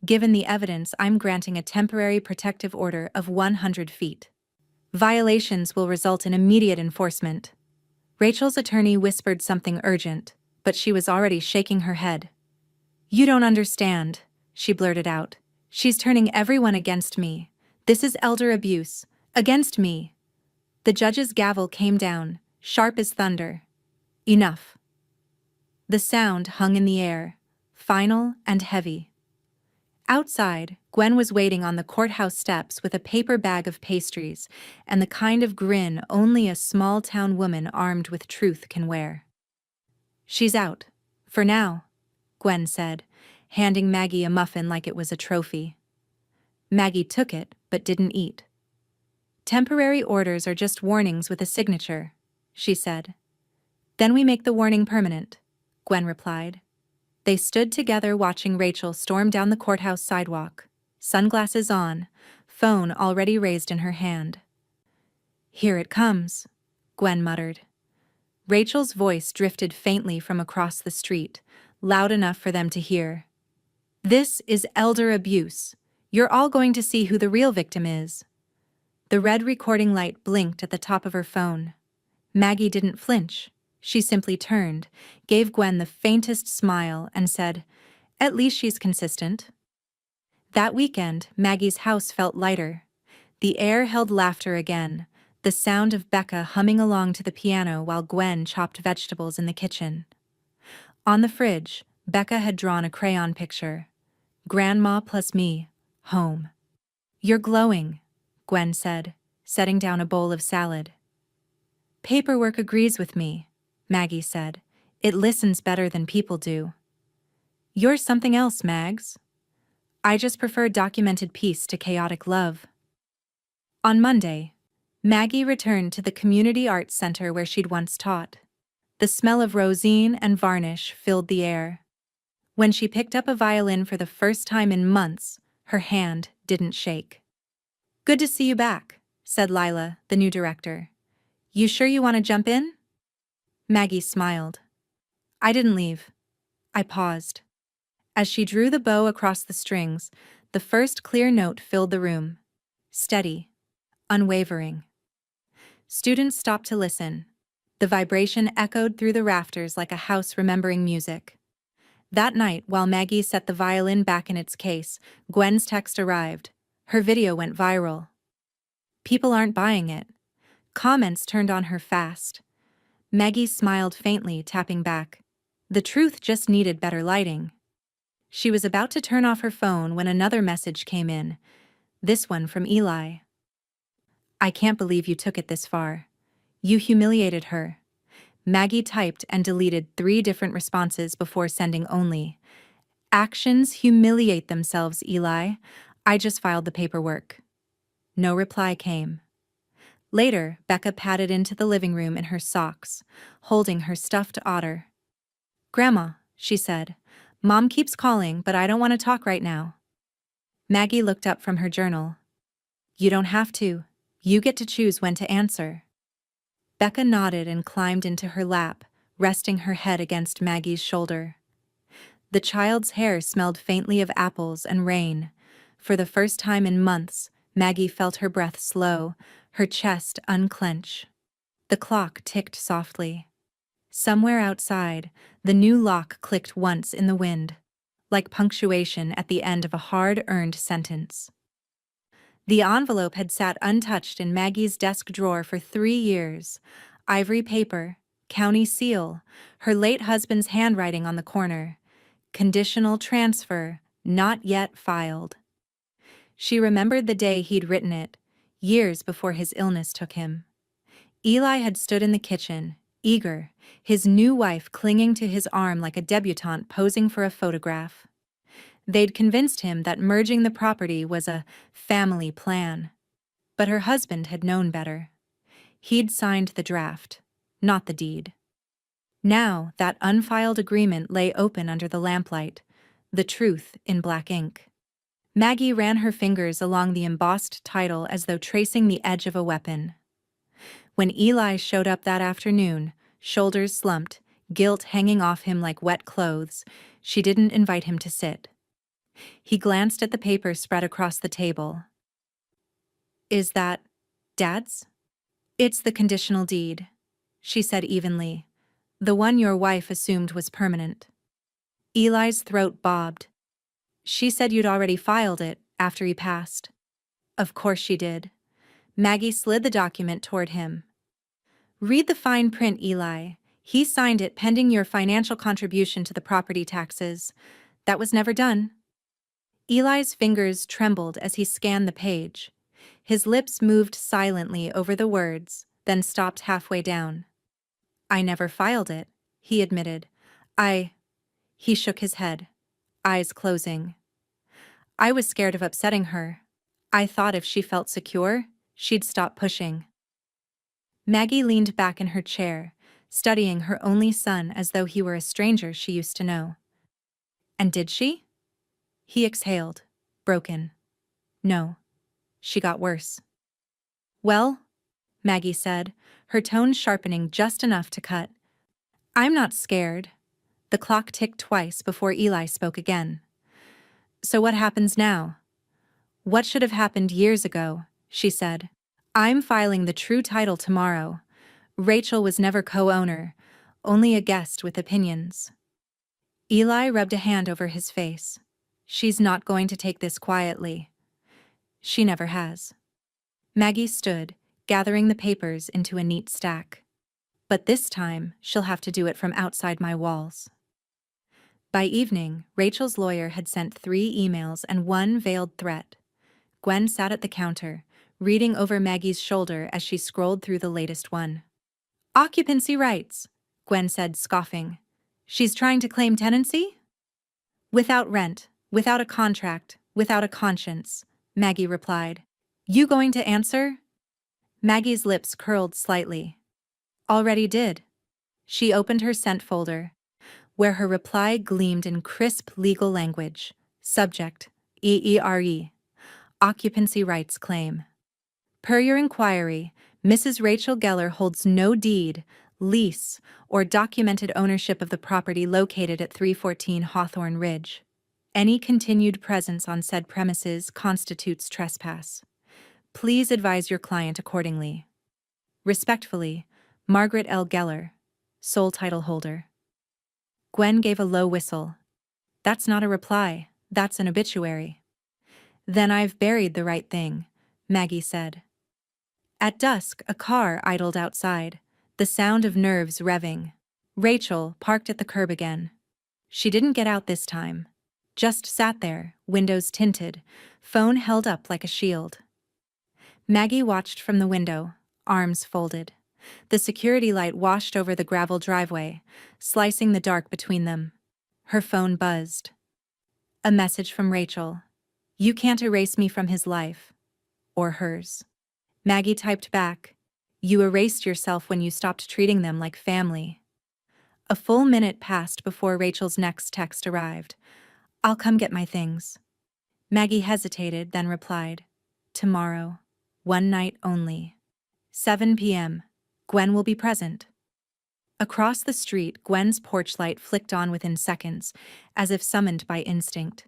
Given the evidence, I'm granting a temporary protective order of 100 feet. Violations will result in immediate enforcement." Rachel's attorney whispered something urgent, but she was already shaking her head. "You don't understand," she blurted out. "She's turning everyone against me. This is elder abuse. Against me." The judge's gavel came down, sharp as thunder. "Enough." The sound hung in the air, final and heavy. Outside, Gwen was waiting on the courthouse steps with a paper bag of pastries and the kind of grin only a small-town woman armed with truth can wear. "She's out. For now," Gwen said, handing Maggie a muffin like it was a trophy. Maggie took it, but didn't eat. "Temporary orders are just warnings with a signature," she said. "Then we make the warning permanent," Gwen replied. They stood together watching Rachel storm down the courthouse sidewalk, sunglasses on, phone already raised in her hand. "Here it comes," Gwen muttered. Rachel's voice drifted faintly from across the street, loud enough for them to hear. "This is elder abuse. You're all going to see who the real victim is." The red recording light blinked at the top of her phone. Maggie didn't flinch. She simply turned, gave Gwen the faintest smile, and said, "At least she's consistent." That weekend, Maggie's house felt lighter. The air held laughter again, the sound of Becca humming along to the piano while Gwen chopped vegetables in the kitchen. On the fridge, Becca had drawn a crayon picture. "Grandma plus me, home." "You're glowing," Gwen said, setting down a bowl of salad. "Paperwork agrees with me," Maggie said. "It listens better than people do." "You're something else, Mags." "I just prefer documented peace to chaotic love." On Monday, Maggie returned to the community arts center where she'd once taught. The smell of rosine and varnish filled the air. When she picked up a violin for the first time in months, her hand didn't shake. "Good to see you back," said Lila, the new director. "You sure you want to jump in?" Maggie smiled. "I didn't leave." I paused. As she drew the bow across the strings, the first clear note filled the room. Steady, unwavering. Students stopped to listen. The vibration echoed through the rafters like a house remembering music. That night, while Maggie set the violin back in its case, Gwen's text arrived. Her video went viral. People aren't buying it. Comments turned on her fast. Maggie smiled faintly, tapping back. The truth just needed better lighting. She was about to turn off her phone when another message came in. This one from Eli. I can't believe you took it this far. You humiliated her. Maggie typed and deleted 3 different responses before sending only. Actions humiliate themselves, Eli. I just filed the paperwork. No reply came. Later, Becca padded into the living room in her socks, holding her stuffed otter. Grandma, she said, Mom keeps calling, but I don't want to talk right now. Maggie looked up from her journal. You don't have to. You get to choose when to answer. Becca nodded and climbed into her lap, resting her head against Maggie's shoulder. The child's hair smelled faintly of apples and rain. For the first time in months, Maggie felt her breath slow, her chest unclench. The clock ticked softly. Somewhere outside, the new lock clicked once in the wind, like punctuation at the end of a hard-earned sentence. The envelope had sat untouched in Maggie's desk drawer for 3 years. Ivory paper, county seal, her late husband's handwriting on the corner. Conditional transfer, not yet filed. She remembered the day he'd written it, years before his illness took him. Eli had stood in the kitchen, eager, his new wife clinging to his arm like a debutante posing for a photograph. They'd convinced him that merging the property was a family plan. But her husband had known better. He'd signed the draft, not the deed. Now, that unfiled agreement lay open under the lamplight, the truth in black ink. Maggie ran her fingers along the embossed title as though tracing the edge of a weapon. When Eli showed up that afternoon, shoulders slumped, guilt hanging off him like wet clothes, she didn't invite him to sit. He glanced at the paper spread across the table. Is that Dad's? It's the conditional deed, she said evenly. The one your wife assumed was permanent. Eli's throat bobbed. She said you'd already filed it after he passed. Of course she did. Maggie slid the document toward him. Read the fine print, Eli. He signed it pending your financial contribution to the property taxes. That was never done. Eli's fingers trembled as he scanned the page. His lips moved silently over the words, then stopped halfway down. I never filed it, he admitted. He shook his head, eyes closing. I was scared of upsetting her. I thought if she felt secure, she'd stop pushing. Maggie leaned back in her chair, studying her only son as though he were a stranger she used to know. And did she? He exhaled, broken. No. She got worse. Well, Maggie said, her tone sharpening just enough to cut. I'm not scared. The clock ticked twice before Eli spoke again. So what happens now? What should have happened years ago, she said. I'm filing the true title tomorrow. Rachel was never co-owner, only a guest with opinions. Eli rubbed a hand over his face. She's not going to take this quietly. She never has. Maggie stood, gathering the papers into a neat stack. But this time, she'll have to do it from outside my walls. By evening, Rachel's lawyer had sent 3 emails and 1 veiled threat. Gwen sat at the counter, reading over Maggie's shoulder as she scrolled through the latest one. Occupancy rights, Gwen said, scoffing. She's trying to claim tenancy? Without rent, without a contract, without a conscience, Maggie replied. You going to answer? Maggie's lips curled slightly. Already did. She opened her sent folder, where her reply gleamed in crisp legal language. Subject, EERE. Occupancy rights claim. Per your inquiry, Mrs. Rachel Geller holds no deed, lease, or documented ownership of the property located at 314 Hawthorne Ridge. Any continued presence on said premises constitutes trespass. Please advise your client accordingly. Respectfully, Margaret L. Geller, sole title holder. Gwen gave a low whistle. That's not a reply, that's an obituary. Then I've buried the right thing, Maggie said. At dusk, a car idled outside, the sound of nerves revving. Rachel parked at the curb again. She didn't get out this time. Just sat there, windows tinted, phone held up like a shield. Maggie watched from the window, arms folded. The security light washed over the gravel driveway, slicing the dark between them. Her phone buzzed. A message from Rachel. You can't erase me from his life. Or hers. Maggie typed back. You erased yourself when you stopped treating them like family. A full minute passed before Rachel's next text arrived. I'll come get my things. Maggie hesitated, then replied. Tomorrow. One night only. 7 p.m. Gwen will be present. Across the street, Gwen's porch light flicked on within seconds, as if summoned by instinct.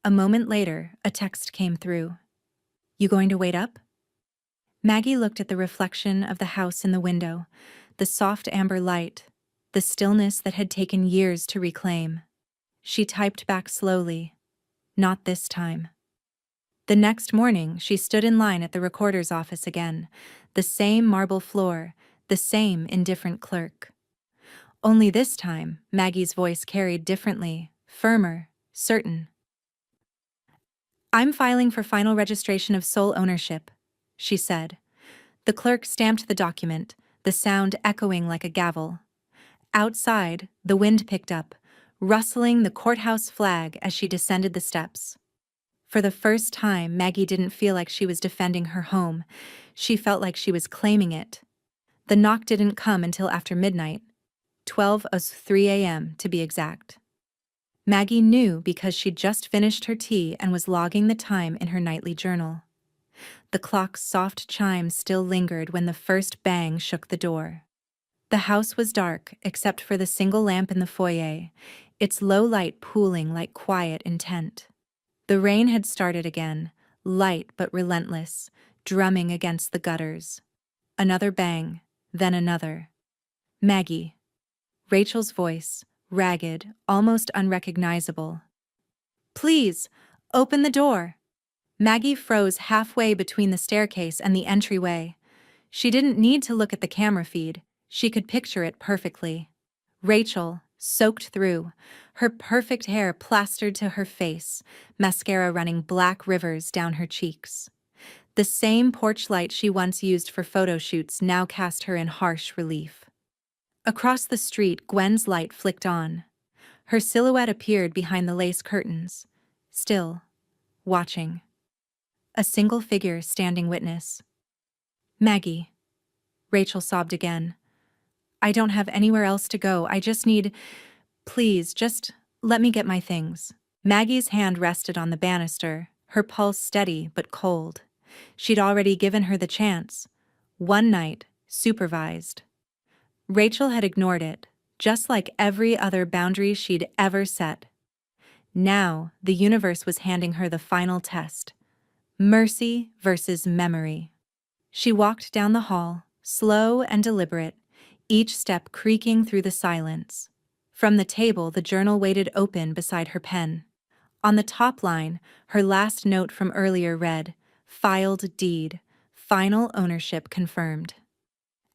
A moment later, a text came through. You going to wait up? Maggie looked at the reflection of the house in the window, the soft amber light, the stillness that had taken years to reclaim. She typed back slowly. Not this time. The next morning, she stood in line at the recorder's office again, the same marble floor, the same indifferent clerk. Only this time, Maggie's voice carried differently, firmer, certain. I'm filing for final registration of sole ownership, she said. The clerk stamped the document, the sound echoing like a gavel. Outside, the wind picked up, rustling the courthouse flag as she descended the steps. For the first time, Maggie didn't feel like she was defending her home. She felt like she was claiming it. The knock didn't come until after midnight, 12:03 a.m. to be exact. Maggie knew because she'd just finished her tea and was logging the time in her nightly journal. The clock's soft chime still lingered when the first bang shook the door. The house was dark except for the single lamp in the foyer, its low light pooling like quiet intent. The rain had started again, light but relentless, drumming against the gutters. Another bang, then another. Maggie. Rachel's voice, ragged, almost unrecognizable. Please, open the door. Maggie froze halfway between the staircase and the entryway. She didn't need to look at the camera feed. She could picture it perfectly. Rachel, soaked through, her perfect hair plastered to her face, mascara running black rivers down her cheeks. The same porch light she once used for photo shoots now cast her in harsh relief. Across the street, Gwen's light flicked on. Her silhouette appeared behind the lace curtains, still, watching. A single figure standing witness. Maggie. Rachel sobbed again. I don't have anywhere else to go. I just need... Please, just let me get my things. Maggie's hand rested on the banister, her pulse steady but cold. She'd already given her the chance. One night, supervised. Rachel had ignored it, just like every other boundary she'd ever set. Now, the universe was handing her the final test. Mercy versus memory. She walked down the hall, slow and deliberate, each step creaking through the silence. From the table, the journal waited open beside her pen. On the top line, her last note from earlier read, Filed deed, final ownership confirmed.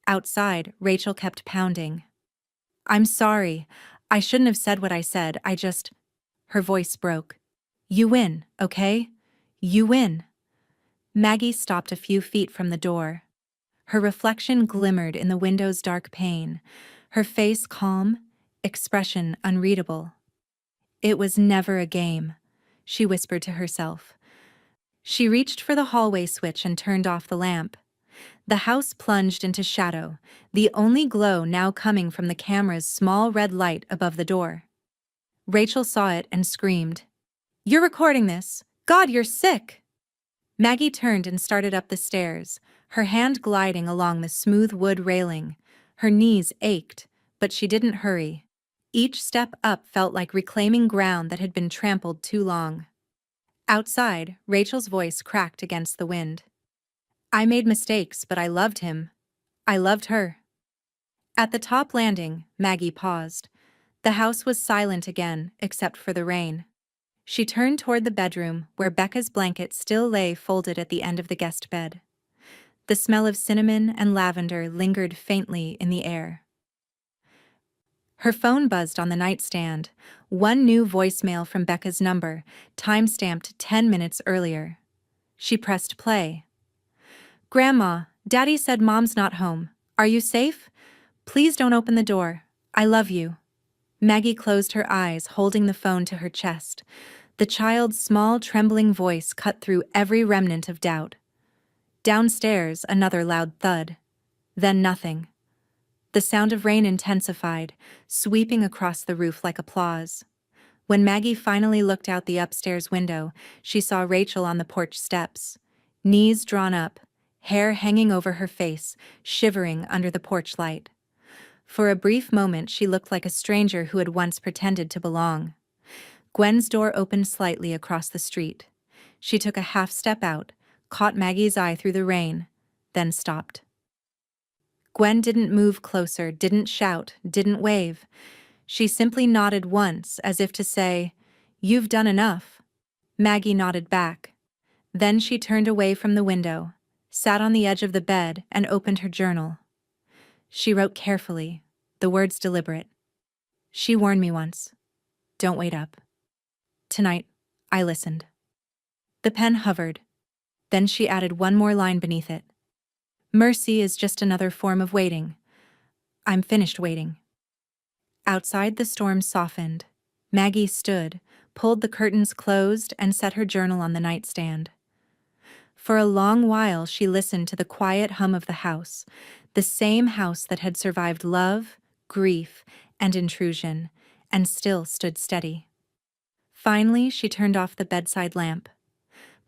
Outside, Rachel kept pounding. I'm sorry. I shouldn't have said what I said. Her voice broke. You win, okay? You win. Maggie stopped a few feet from the door. Her reflection glimmered in the window's dark pane, her face calm, expression unreadable. It was never a game, she whispered to herself. She reached for the hallway switch and turned off the lamp. The house plunged into shadow, the only glow now coming from the camera's small red light above the door. Rachel saw it and screamed. You're recording this! God, you're sick! Maggie turned and started up the stairs, her hand gliding along the smooth wood railing. Her knees ached, but she didn't hurry. Each step up felt like reclaiming ground that had been trampled too long. Outside, Rachel's voice cracked against the wind. I made mistakes, but I loved him. I loved her. At the top landing, Maggie paused. The house was silent again, except for the rain. She turned toward the bedroom, where Becca's blanket still lay folded at the end of the guest bed. The smell of cinnamon and lavender lingered faintly in the air. Her phone buzzed on the nightstand. One new voicemail from Becca's number, time-stamped 10 minutes earlier. She pressed play. "Grandma, Daddy said Mom's not home. Are you safe? Please don't open the door. I love you." Maggie closed her eyes, holding the phone to her chest. The child's small, trembling voice cut through every remnant of doubt. Downstairs, another loud thud. Then nothing. The sound of rain intensified, sweeping across the roof like applause. When Maggie finally looked out the upstairs window, she saw Rachel on the porch steps, knees drawn up, hair hanging over her face, shivering under the porch light. For a brief moment she looked like a stranger who had once pretended to belong. Gwen's door opened slightly across the street. She took a half step out, caught Maggie's eye through the rain, then stopped. Gwen didn't move closer, didn't shout, didn't wave. She simply nodded once, as if to say, "You've done enough." Maggie nodded back. Then she turned away from the window, sat on the edge of the bed, and opened her journal. She wrote carefully, the words deliberate. "She warned me once. Don't wait up. Tonight, I listened." The pen hovered. Then she added one more line beneath it. "Mercy is just another form of waiting. I'm finished waiting." Outside, the storm softened. Maggie stood, pulled the curtains closed, and set her journal on the nightstand. For a long while she listened to the quiet hum of the house, the same house that had survived love, grief, and intrusion, and still stood steady. Finally, she turned off the bedside lamp.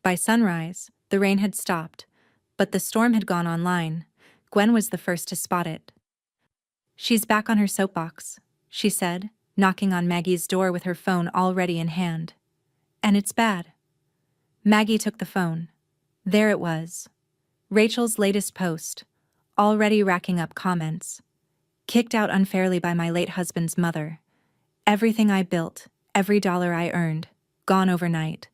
By sunrise, the rain had stopped, but the storm had gone online. Gwen was the first to spot it. "She's back on her soapbox," she said, knocking on Maggie's door with her phone already in hand. "And it's bad." Maggie took the phone. There it was. Rachel's latest post, already racking up comments. "Kicked out unfairly by my late husband's mother. Everything I built, every dollar I earned, gone overnight.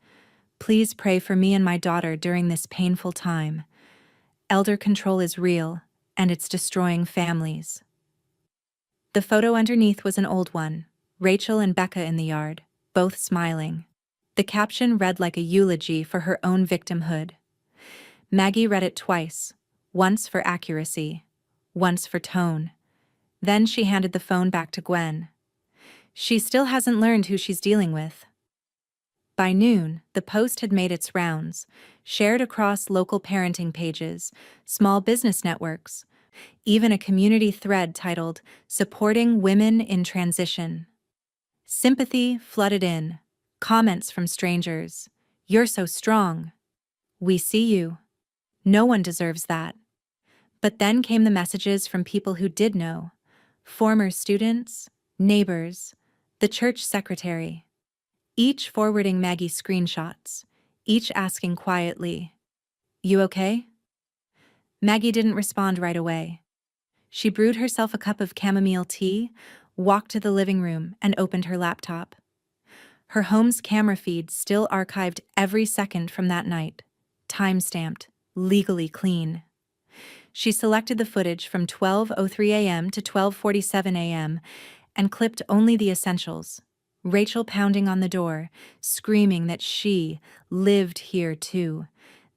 Please pray for me and my daughter during this painful time. Elder control is real, and it's destroying families." The photo underneath was an old one, Rachel and Becca in the yard, both smiling. The caption read like a eulogy for her own victimhood. Maggie read it twice, once for accuracy, once for tone. Then she handed the phone back to Gwen. She still hasn't learned who she's dealing with. By noon, the post had made its rounds, shared across local parenting pages, small business networks, even a community thread titled "Supporting Women in Transition." Sympathy flooded in, comments from strangers. "You're so strong. We see you. No one deserves that." But then came the messages from people who did know. Former students, neighbors, the church secretary. Each forwarding Maggie screenshots, each asking quietly, "You okay?" Maggie didn't respond right away. She brewed herself a cup of chamomile tea, walked to the living room, and opened her laptop. Her home's camera feed still archived every second from that night, time-stamped, legally clean. She selected the footage from 12:03 a.m. to 12:47 a.m. and clipped only the essentials. Rachel pounding on the door, screaming that she lived here too,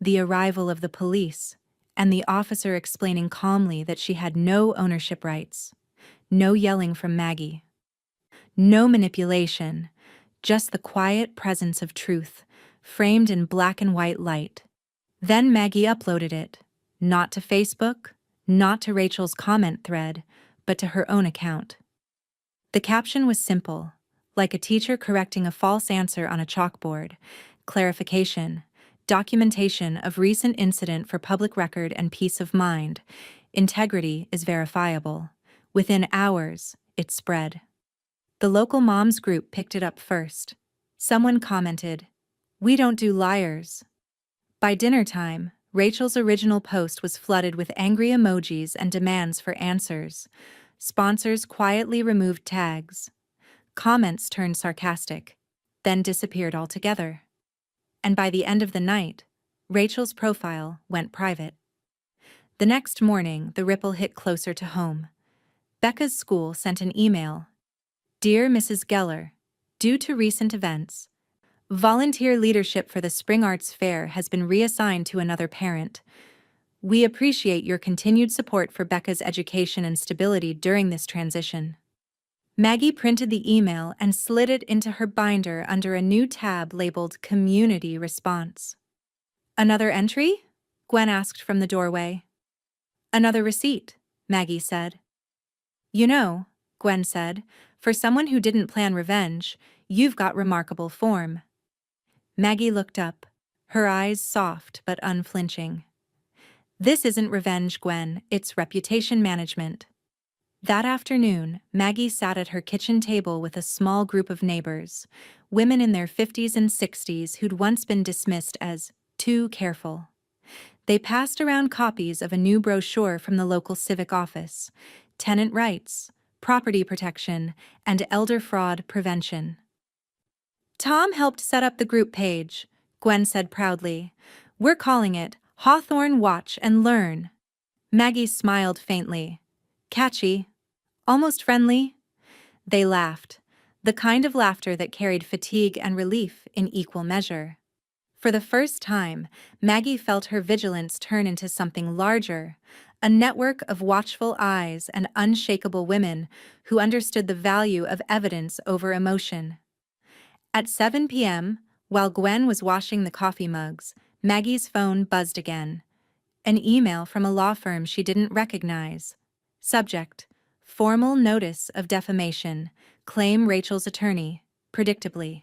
the arrival of the police, and the officer explaining calmly that she had no ownership rights. No yelling from Maggie. No manipulation, just the quiet presence of truth, framed in black and white light. Then Maggie uploaded it, not to Facebook, not to Rachel's comment thread, but to her own account. The caption was simple, like a teacher correcting a false answer on a chalkboard. Clarification, documentation of recent incident for public record and peace of mind. Integrity is verifiable. Within hours, it spread. The local moms group picked it up first. Someone commented, "We don't do liars." By dinner time, Rachel's original post was flooded with angry emojis and demands for answers. Sponsors quietly removed tags. Comments turned sarcastic, then disappeared altogether. And by the end of the night, Rachel's profile went private. The next morning, the ripple hit closer to home. Becca's school sent an email. Dear Mrs. Geller, due to recent events, volunteer leadership for the Spring Arts Fair has been reassigned to another parent. We appreciate your continued support for Becca's education and stability during this transition. Maggie printed the email and slid it into her binder under a new tab labeled Community Response. Another entry? Gwen asked from the doorway. Another receipt, Maggie said. You know, Gwen said, for someone who didn't plan revenge, you've got remarkable form. Maggie looked up, her eyes soft but unflinching. This isn't revenge, Gwen, it's reputation management. That afternoon, Maggie sat at her kitchen table with a small group of neighbors, women in their 50s and 60s who'd once been dismissed as too careful. They passed around copies of a new brochure from the local civic office: tenant rights, property protection, and elder fraud prevention. Tom helped set up the group page, Gwen said proudly. We're calling it Hawthorne Watch and Learn. Maggie smiled faintly. Catchy. Almost friendly. They laughed, the kind of laughter that carried fatigue and relief in equal measure. For the first time, Maggie felt her vigilance turn into something larger, a network of watchful eyes and unshakable women who understood the value of evidence over emotion. At 7 p.m., while Gwen was washing the coffee mugs, Maggie's phone buzzed again. An email from a law firm she didn't recognize. Subject: Formal notice of defamation. Claim Rachel's attorney. Predictably.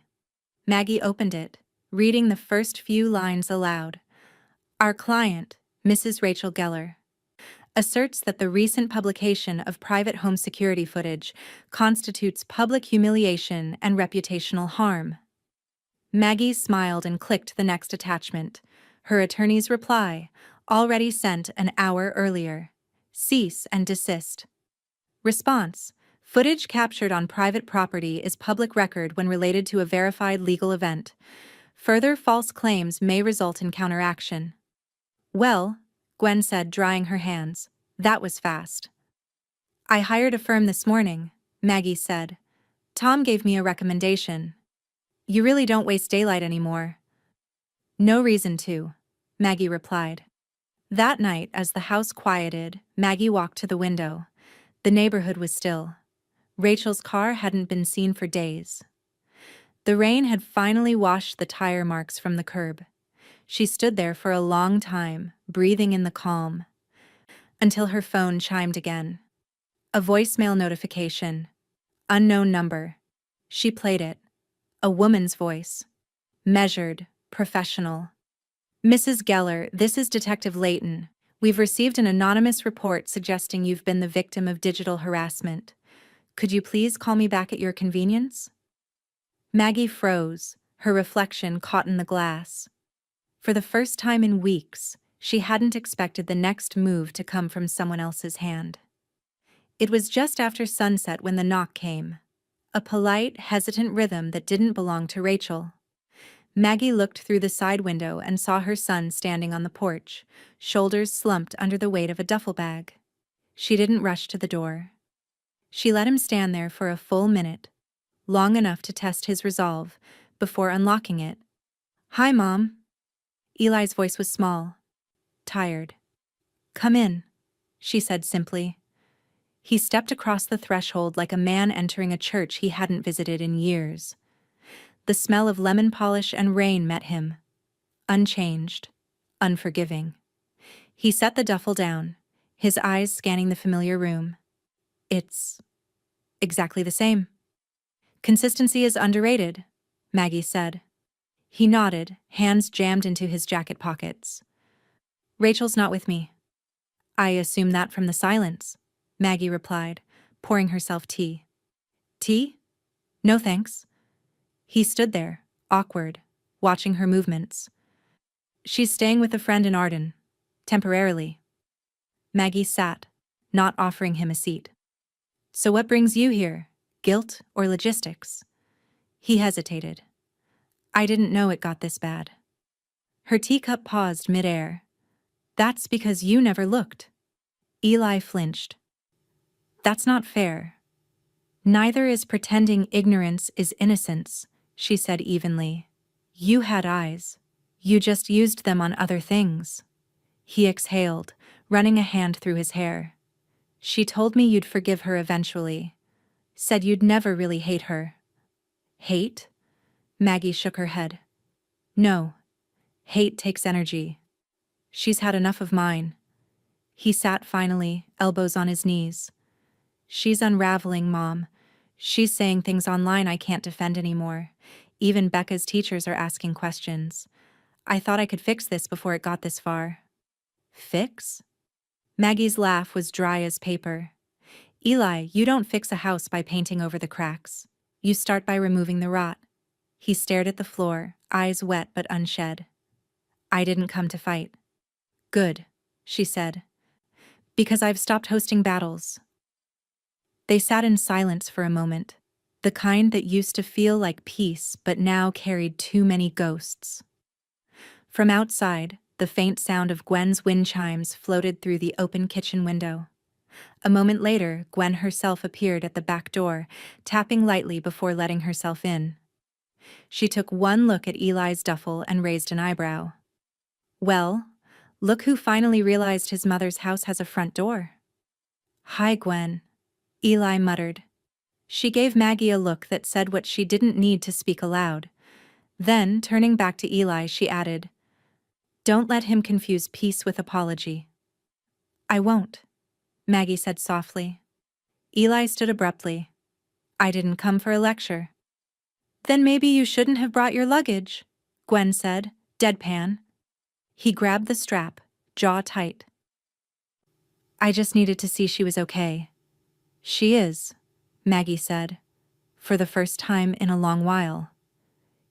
Maggie opened it, reading the first few lines aloud. Our client, Mrs. Rachel Geller, asserts that the recent publication of private home security footage constitutes public humiliation and reputational harm. Maggie smiled and clicked the next attachment. Her attorney's reply, already sent an hour earlier. Cease and desist. Response: Footage captured on private property is public record when related to a verified legal event. Further false claims may result in counteraction. Well, Gwen said, drying her hands, that was fast. I hired a firm this morning, Maggie said. Tom gave me a recommendation. You really don't waste daylight anymore. No reason to, Maggie replied. That night, as the house quieted, Maggie walked to the window. The neighborhood was still. Rachel's car hadn't been seen for days. The rain had finally washed the tire marks from the curb. She stood there for a long time, breathing in the calm, until her phone chimed again. A voicemail notification. Unknown number. She played it. A woman's voice. Measured, professional. Mrs. Geller, this is Detective Layton. We've received an anonymous report suggesting you've been the victim of digital harassment. Could you please call me back at your convenience? Maggie froze, her reflection caught in the glass. For the first time in weeks, she hadn't expected the next move to come from someone else's hand. It was just after sunset when the knock came. A polite, hesitant rhythm that didn't belong to Rachel. Maggie looked through the side window and saw her son standing on the porch, shoulders slumped under the weight of a duffel bag. She didn't rush to the door. She let him stand there for a full minute, long enough to test his resolve, before unlocking it. Hi, Mom. Eli's voice was small, tired. Come in, she said simply. He stepped across the threshold like a man entering a church he hadn't visited in years. The smell of lemon polish and rain met him, unchanged, unforgiving. He set the duffel down, his eyes scanning the familiar room. It's exactly the same. Consistency is underrated, Maggie said. He nodded, hands jammed into his jacket pockets. Rachel's not with me. I assume that from the silence, Maggie replied, pouring herself tea. Tea? No thanks. He stood there, awkward, watching her movements. She's staying with a friend in Arden, Temporarily. Maggie sat, not offering him a seat. So what brings you here? Guilt or logistics? He hesitated. I didn't know it got this bad. Her teacup paused midair. That's because you never looked. Eli flinched. That's not fair. Neither is pretending ignorance is innocence, she said evenly. You had eyes. You just used them on other things. He exhaled, running a hand through his hair. She told me you'd forgive her eventually. Said you'd never really hate her. Hate? Maggie shook her head. No. Hate takes energy. She's had enough of mine. He sat finally, elbows on his knees. She's unraveling, Mom. She's saying things online I can't defend anymore. Even Becca's teachers are asking questions. I thought I could fix this before it got this far. Fix? Maggie's laugh was dry as paper. Eli, you don't fix a house by painting over the cracks. You start by removing the rot. He stared at the floor, eyes wet but unshed. I didn't come to fight. Good, she said. Because I've stopped hosting battles. They sat in silence for a moment, the kind that used to feel like peace but now carried too many ghosts. From outside, the faint sound of Gwen's wind chimes floated through the open kitchen window. A moment later, Gwen herself appeared at the back door, tapping lightly before letting herself in. She took one look at Eli's duffel and raised an eyebrow. Well, look who finally realized his mother's house has a front door. Hi, Gwen, Eli muttered. She gave Maggie a look that said what she didn't need to speak aloud. Then, turning back to Eli, she added, Don't let him confuse peace with apology. I won't, Maggie said softly. Eli stood abruptly. I didn't come for a lecture. Then maybe you shouldn't have brought your luggage, Gwen said, deadpan. He grabbed the strap, jaw tight. I just needed to see she was okay. She is, Maggie said, for the first time in a long while.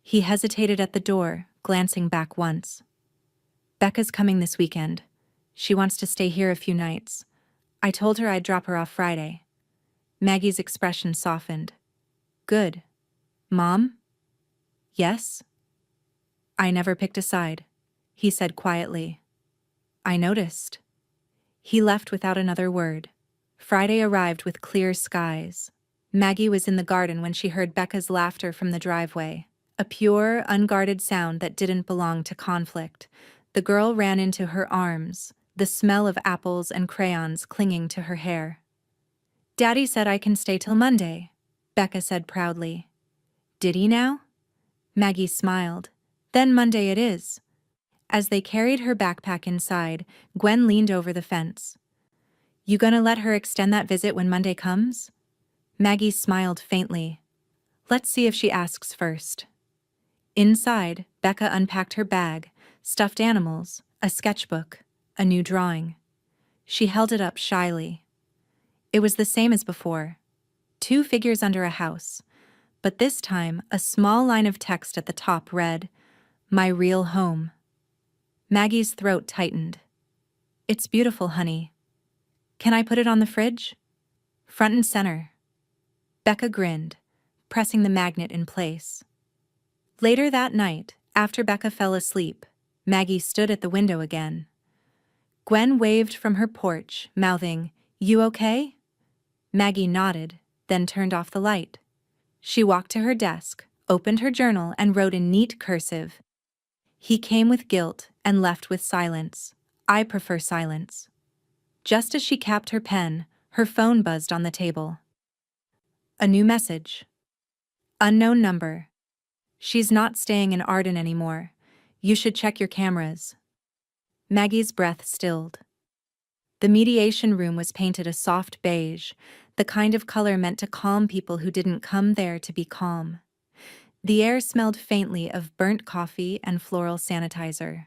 He hesitated at the door, glancing back once. Becca's coming this weekend. She wants to stay here a few nights. I told her I'd drop her off Friday. Maggie's expression softened. Good. Mom? Yes? I never picked a side, he said quietly. I noticed. He left without another word. Friday arrived with clear skies. Maggie was in the garden when she heard Becca's laughter from the driveway, a pure, unguarded sound that didn't belong to conflict. The girl ran into her arms, the smell of apples and crayons clinging to her hair. Daddy said I can stay till Monday, Becca said proudly. Did he now? Maggie smiled. Then Monday it is. As they carried her backpack inside, Gwen leaned over the fence. You gonna let her extend that visit when Monday comes? Maggie smiled faintly. Let's see if she asks first. Inside, Becca unpacked her bag, stuffed animals, a sketchbook, a new drawing. She held it up shyly. It was the same as before. 2 figures under a house, but this time a small line of text at the top read, My real home. Maggie's throat tightened. It's beautiful, honey. Can I put it on the fridge? Front and center. Becca grinned, pressing the magnet in place. Later that night, after Becca fell asleep, Maggie stood at the window again. Gwen waved from her porch, mouthing, You okay? Maggie nodded, then turned off the light. She walked to her desk, opened her journal, and wrote in neat cursive. He came with guilt and left with silence. I prefer silence. Just as she capped her pen, her phone buzzed on the table. A new message. Unknown number. She's not staying in Arden anymore. You should check your cameras. Maggie's breath stilled. The mediation room was painted a soft beige, the kind of color meant to calm people who didn't come there to be calm. The air smelled faintly of burnt coffee and floral sanitizer.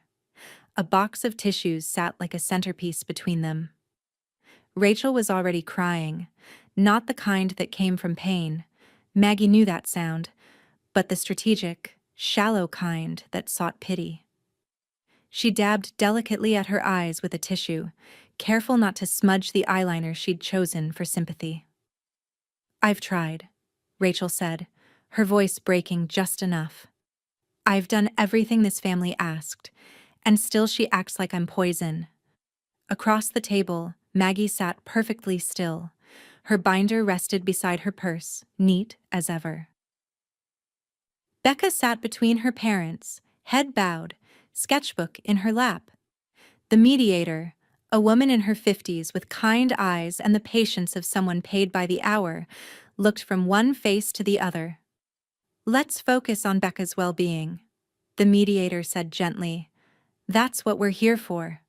A box of tissues sat like a centerpiece between them. Rachel was already crying, not the kind that came from pain. Maggie knew that sound, but the strategic, shallow kind that sought pity. She dabbed delicately at her eyes with a tissue, careful not to smudge the eyeliner she'd chosen for sympathy. "I've tried," Rachel said, her voice breaking just enough. "I've done everything this family asked, and still she acts like I'm poison." Across the table, Maggie sat perfectly still. Her binder rested beside her purse, neat as ever. Becca sat between her parents, head bowed, sketchbook in her lap. The mediator, a woman in her 50s with kind eyes and the patience of someone paid by the hour, looked from one face to the other. "Let's focus on Becca's well-being," the mediator said gently. "That's what we're here for."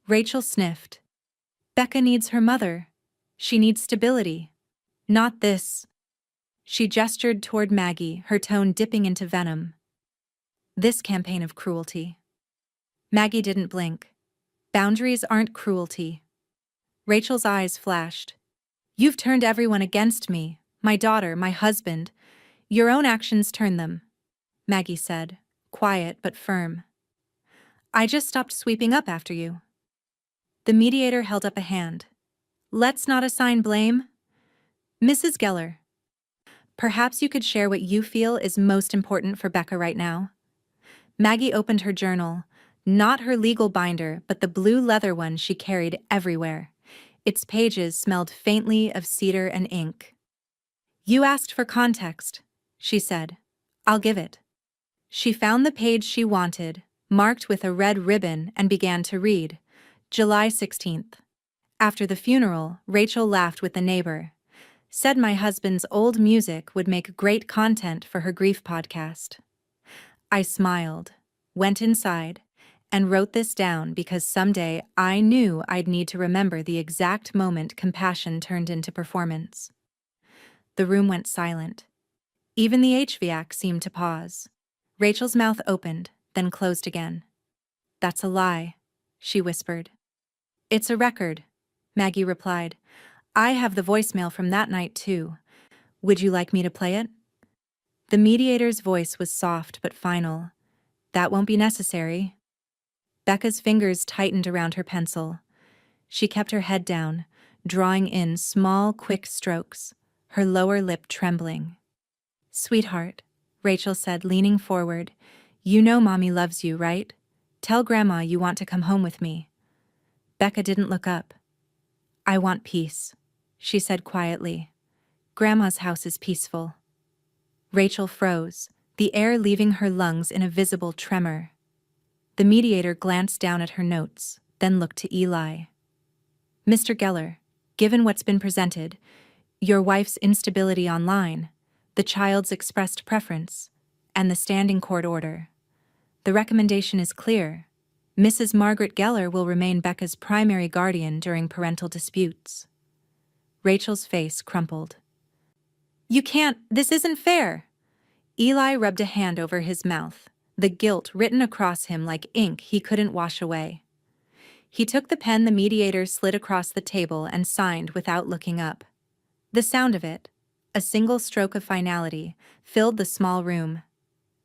Rachel sniffed. "Becca needs her mother. She needs stability. Not this." She gestured toward Maggie, her tone dipping into venom. "This campaign of cruelty." Maggie didn't blink. "Boundaries aren't cruelty." Rachel's eyes flashed. "You've turned everyone against me, my daughter, my husband. Your own actions turn them," Maggie said, quiet but firm. "I just stopped sweeping up after you." The mediator held up a hand. "Let's not assign blame. Mrs. Geller, perhaps you could share what you feel is most important for Becca right now." Maggie opened her journal, not her legal binder, but the blue leather one she carried everywhere. Its pages smelled faintly of cedar and ink. "You asked for context," she said. "I'll give it." She found the page she wanted, marked with a red ribbon, and began to read. July 16th. After the funeral, Rachel laughed with the neighbor. Said my husband's old music would make great content for her grief podcast. I smiled, went inside, and wrote this down because someday I knew I'd need to remember the exact moment compassion turned into performance. The room went silent. Even the HVAC seemed to pause. Rachel's mouth opened, then closed again. "That's a lie," she whispered. "It's a record," Maggie replied. "I have the voicemail from that night too. Would you like me to play it?" The mediator's voice was soft but final. "That won't be necessary." Becca's fingers tightened around her pencil. She kept her head down, drawing in small, quick strokes, her lower lip trembling. "Sweetheart," Rachel said, leaning forward, "you know Mommy loves you, right? Tell Grandma you want to come home with me." Becca didn't look up. "I want peace," she said quietly. "Grandma's house is peaceful." Rachel froze, the air leaving her lungs in a visible tremor. The mediator glanced down at her notes, then looked to Eli. "Mr. Geller, given what's been presented, your wife's instability online, the child's expressed preference, and the standing court order, the recommendation is clear. Mrs. Margaret Geller will remain Becca's primary guardian during parental disputes." Rachel's face crumpled. "You can't, this isn't fair." Eli rubbed a hand over his mouth, the guilt written across him like ink he couldn't wash away. He took the pen the mediator slid across the table and signed without looking up. The sound of it, a single stroke of finality, filled the small room.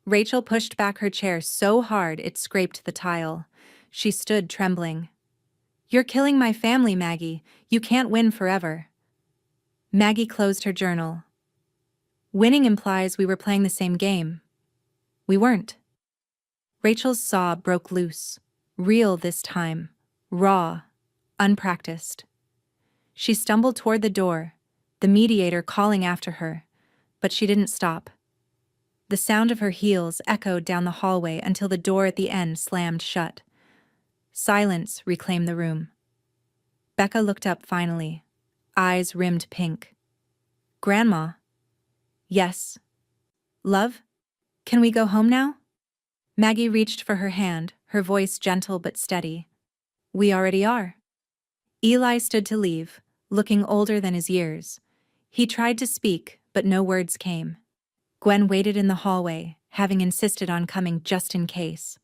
Rachel pushed back her chair so hard it scraped the tile. She stood trembling. "You're killing my family, Maggie. You can't win forever." Maggie closed her journal. "Winning implies we were playing the same game. We weren't." Rachel's sob broke loose, real this time, raw, unpracticed. She stumbled toward the door, the mediator calling after her, but she didn't stop. The sound of her heels echoed down the hallway until the door at the end slammed shut. Silence reclaimed the room. Becca looked up finally, eyes rimmed pink. "Grandma?" "Yes." "Love? Can we go home now?" Maggie reached for her hand, her voice gentle but steady. "We already are." Eli stood to leave, looking older than his years. He tried to speak, but no words came. Gwen waited in the hallway, having insisted on coming just in case.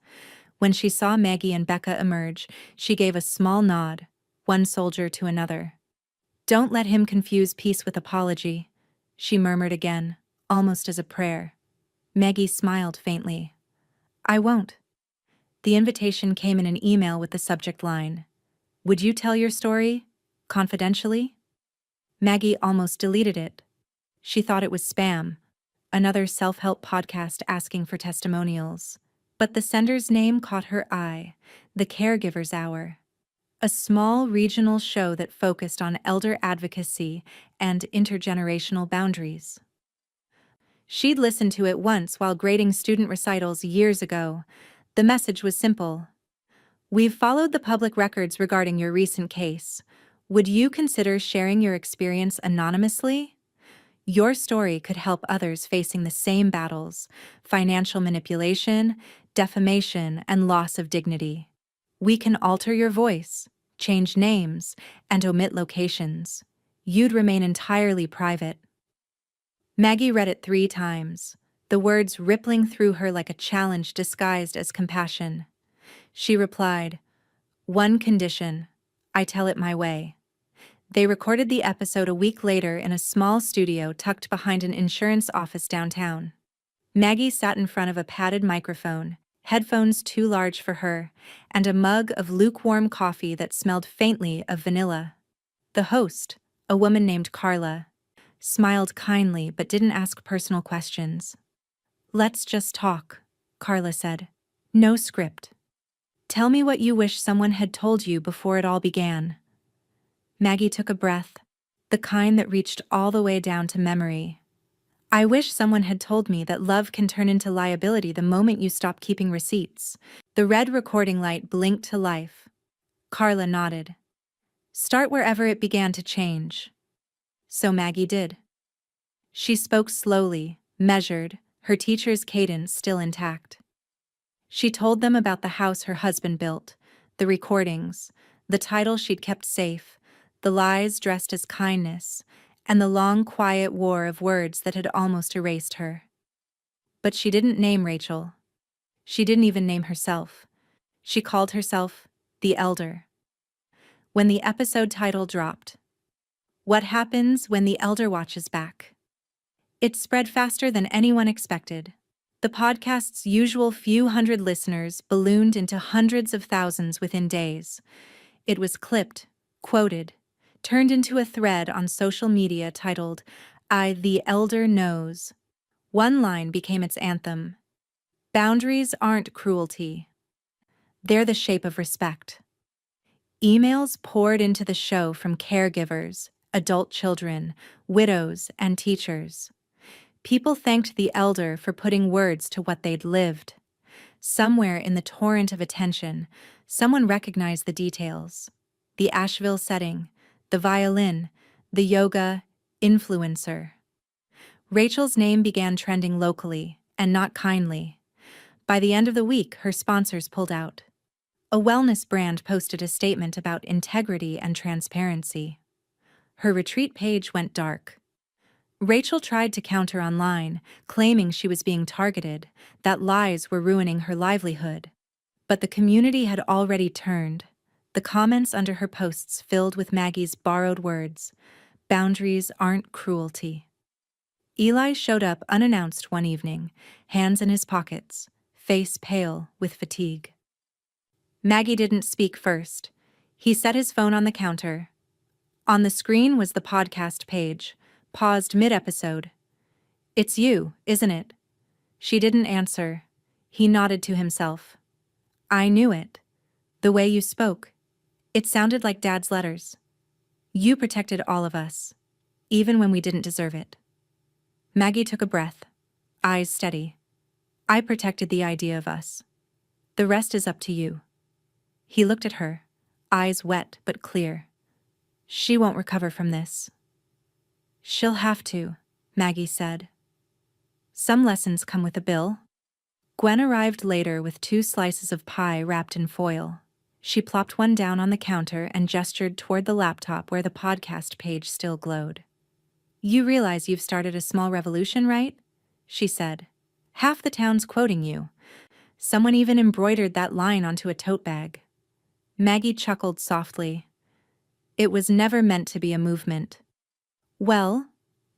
When she saw Maggie and Becca emerge, she gave a small nod, one soldier to another. "Don't let him confuse peace with apology," she murmured again, almost as a prayer. Maggie smiled faintly. "I won't." The invitation came in an email with the subject line, "Would you tell your story? Confidentially?" Maggie almost deleted it. She thought it was spam, another self-help podcast asking for testimonials. But the sender's name caught her eye, The Caregiver's Hour, a small regional show that focused on elder advocacy and intergenerational boundaries. She'd listened to it once while grading student recitals years ago. The message was simple. "We've followed the public records regarding your recent case. Would you consider sharing your experience anonymously? Your story could help others facing the same battles: financial manipulation, defamation, and loss of dignity. We can alter your voice, change names, and omit locations. You'd remain entirely private." Maggie read it 3 times, the words rippling through her like a challenge disguised as compassion. She replied, "One condition: I tell it my way." They recorded the episode a week later in a small studio tucked behind an insurance office downtown. Maggie sat in front of a padded microphone, headphones too large for her, and a mug of lukewarm coffee that smelled faintly of vanilla. The host, a woman named Carla, smiled kindly but didn't ask personal questions. "Let's just talk," Carla said. "No script. Tell me what you wish someone had told you before it all began." Maggie took a breath, the kind that reached all the way down to memory. "I wish someone had told me that love can turn into liability the moment you stop keeping receipts." The red recording light blinked to life. Carla nodded. "Start wherever it began to change." So Maggie did. She spoke slowly, measured, her teacher's cadence still intact. She told them about the house her husband built, the recordings, the title she'd kept safe, the lies dressed as kindness, and the long quiet war of words that had almost erased her. But she didn't name Rachel. She didn't even name herself. She called herself the Elder. When the episode title dropped, "What Happens When the Elder Watches Back?" it spread faster than anyone expected. The podcast's usual few hundred listeners ballooned into hundreds of thousands within days. It was clipped, quoted, turned into a thread on social media titled, "The Elder Knows." One line became its anthem. "Boundaries aren't cruelty. They're the shape of respect." Emails poured into the show from caregivers, adult children, widows, and teachers. People thanked the elder for putting words to what they'd lived. Somewhere in the torrent of attention, someone recognized the details: the Asheville setting, the violin, the yoga influencer. Rachel's name began trending locally, and not kindly. By the end of the week, her sponsors pulled out. A wellness brand posted a statement about integrity and transparency. Her retreat page went dark. Rachel tried to counter online, claiming she was being targeted, that lies were ruining her livelihood. But the community had already turned. The comments under her posts filled with Maggie's borrowed words: "Boundaries aren't cruelty." Eli showed up unannounced one evening, hands in his pockets, face pale with fatigue. Maggie didn't speak first. He set his phone on the counter. On the screen was the podcast page, paused mid-episode. "It's you, isn't it?" She didn't answer. He nodded to himself. "I knew it. The way you spoke. It sounded like Dad's letters. You protected all of us, even when we didn't deserve it." Maggie took a breath, eyes steady. "I protected the idea of us. The rest is up to you." He looked at her, eyes wet but clear. "She won't recover from this." "She'll have to," Maggie said. "Some lessons come with a bill." Gwen arrived later with 2 slices of pie wrapped in foil. She plopped one down on the counter and gestured toward the laptop where the podcast page still glowed. "You realize you've started a small revolution, right?" she said. "Half the town's quoting you. Someone even embroidered that line onto a tote bag." Maggie chuckled softly. "It was never meant to be a movement." "Well,"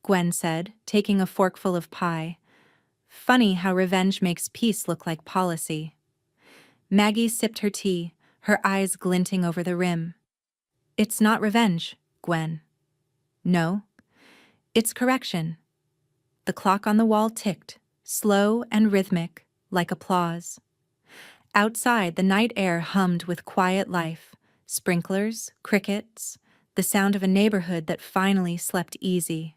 Gwen said, taking a forkful of pie, "funny how revenge makes peace look like policy." Maggie sipped her tea, her eyes glinting over the rim. It's not revenge, Gwen. No. It's correction. The clock on the wall ticked, slow and rhythmic, like applause. Outside, the night air hummed with quiet life, sprinklers, crickets, the sound of a neighborhood that finally slept easy.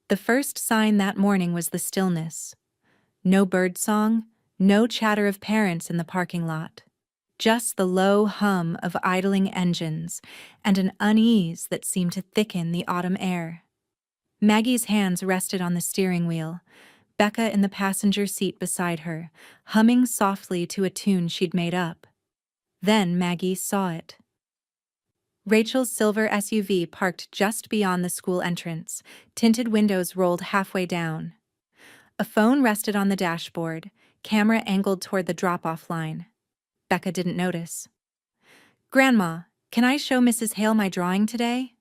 The first sign that morning was the stillness. No birdsong, no chatter of parents in the parking lot. Just the low hum of idling engines and an unease that seemed to thicken the autumn air. Maggie's hands rested on the steering wheel, Becca in the passenger seat beside her, humming softly to a tune she'd made up. Then Maggie saw it. Rachel's silver SUV parked just beyond the school entrance, tinted windows rolled halfway down. A phone rested on the dashboard, camera angled toward the drop-off line. Becca didn't notice. "Grandma, can I show Mrs. Hale my drawing today?"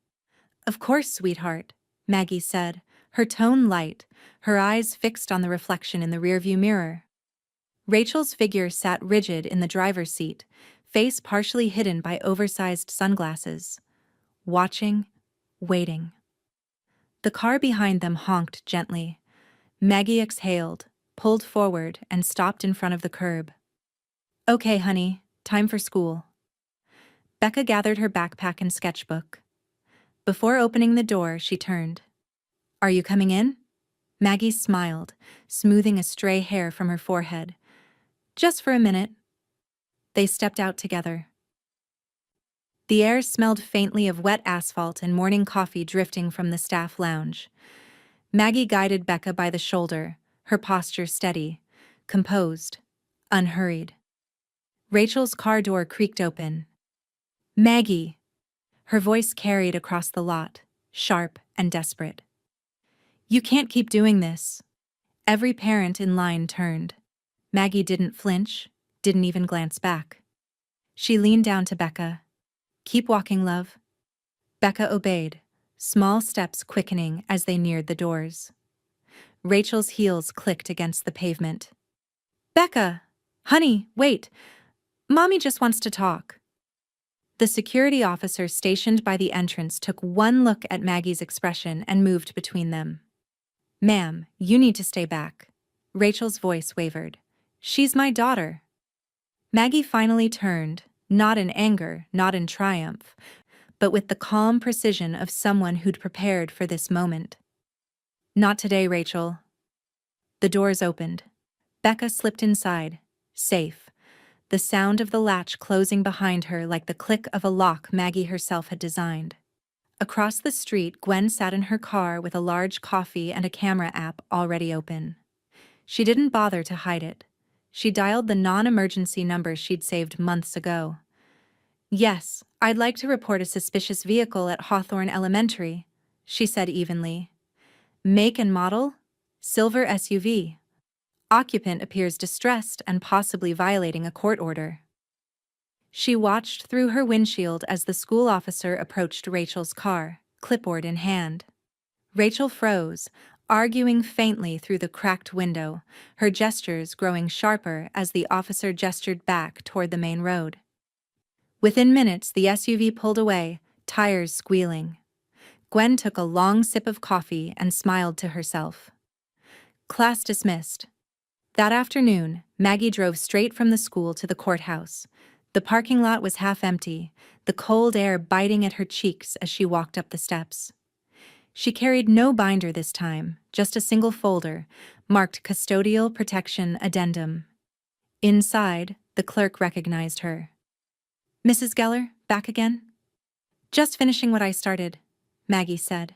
"Of course, sweetheart," Maggie said, her tone light, her eyes fixed on the reflection in the rearview mirror. Rachel's figure sat rigid in the driver's seat, face partially hidden by oversized sunglasses. Watching, waiting. The car behind them honked gently. Maggie exhaled, pulled forward, and stopped in front of the curb. "Okay, honey, time for school." Becca gathered her backpack and sketchbook. Before opening the door, she turned. "Are you coming in?" Maggie smiled, smoothing a stray hair from her forehead. "Just for a minute." They stepped out together. The air smelled faintly of wet asphalt and morning coffee drifting from the staff lounge. Maggie guided Becca by the shoulder, her posture steady, composed, unhurried. Rachel's car door creaked open. "Maggie!" Her voice carried across the lot, sharp and desperate. "You can't keep doing this." Every parent in line turned. Maggie didn't flinch, didn't even glance back. She leaned down to Becca. "Keep walking, love." Becca obeyed, small steps quickening as they neared the doors. Rachel's heels clicked against the pavement. "Becca! Honey, wait! Mommy just wants to talk." The security officer stationed by the entrance took one look at Maggie's expression and moved between them. "Ma'am, you need to stay back." Rachel's voice wavered. "She's my daughter." Maggie finally turned, not in anger, not in triumph, but with the calm precision of someone who'd prepared for this moment. "Not today, Rachel." The doors opened. Becca slipped inside, safe, the sound of the latch closing behind her like the click of a lock Maggie herself had designed. Across the street, Gwen sat in her car with a large coffee and a camera app already open. She didn't bother to hide it. She dialed the non-emergency number she'd saved months ago. "Yes, I'd like to report a suspicious vehicle at Hawthorne Elementary," she said evenly. "Make and model? Silver SUV. Occupant appears distressed and possibly violating a court order." She watched through her windshield as the school officer approached Rachel's car, clipboard in hand. Rachel froze, arguing faintly through the cracked window, her gestures growing sharper as the officer gestured back toward the main road. Within minutes, the SUV pulled away, tires squealing. Gwen took a long sip of coffee and smiled to herself. Class dismissed. That afternoon, Maggie drove straight from the school to the courthouse. The parking lot was half empty, the cold air biting at her cheeks as she walked up the steps. She carried no binder this time, just a single folder, marked Custodial Protection Addendum. Inside, the clerk recognized her. "Mrs. Geller, back again?" "Just finishing what I started," Maggie said.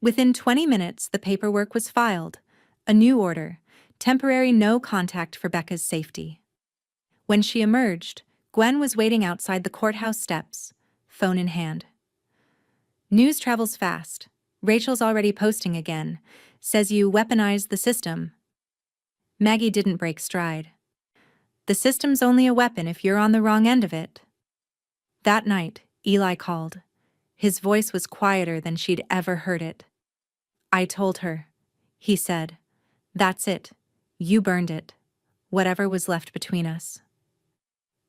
Within 20 minutes, the paperwork was filed. A new order, temporary no contact for Becca's safety. When she emerged, Gwen was waiting outside the courthouse steps, phone in hand. "News travels fast. Rachel's already posting again. Says you weaponized the system." Maggie didn't break stride. "The system's only a weapon if you're on the wrong end of it." That night, Eli called. His voice was quieter than she'd ever heard it. "I told her," he said. "That's it. You burned it. Whatever was left between us."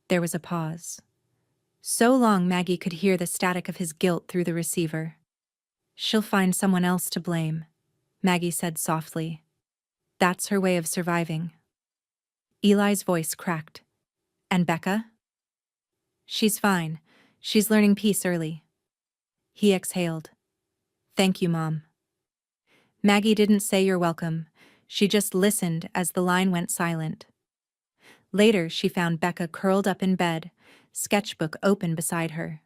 There was a pause. So long Maggie could hear the static of his guilt through the receiver. "She'll find someone else to blame," Maggie said softly. "That's her way of surviving." Eli's voice cracked. "And Becca?" "She's fine. She's learning peace early." He exhaled. "Thank you, Mom." Maggie didn't say you're welcome. She just listened as the line went silent. Later, she found Becca curled up in bed, sketchbook open beside her.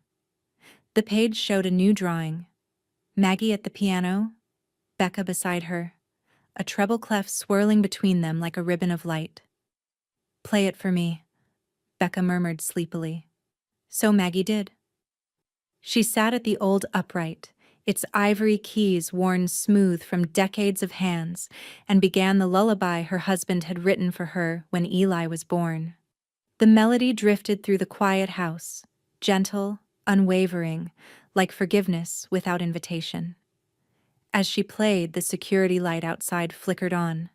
The page showed a new drawing. Maggie at the piano, Becca beside her, a treble clef swirling between them like a ribbon of light. "Play it for me," Becca murmured sleepily. So Maggie did. She sat at the old upright, its ivory keys worn smooth from decades of hands, and began the lullaby her husband had written for her when Eli was born. The melody drifted through the quiet house, gentle, unwavering, like forgiveness without invitation. As she played, the security light outside flickered on.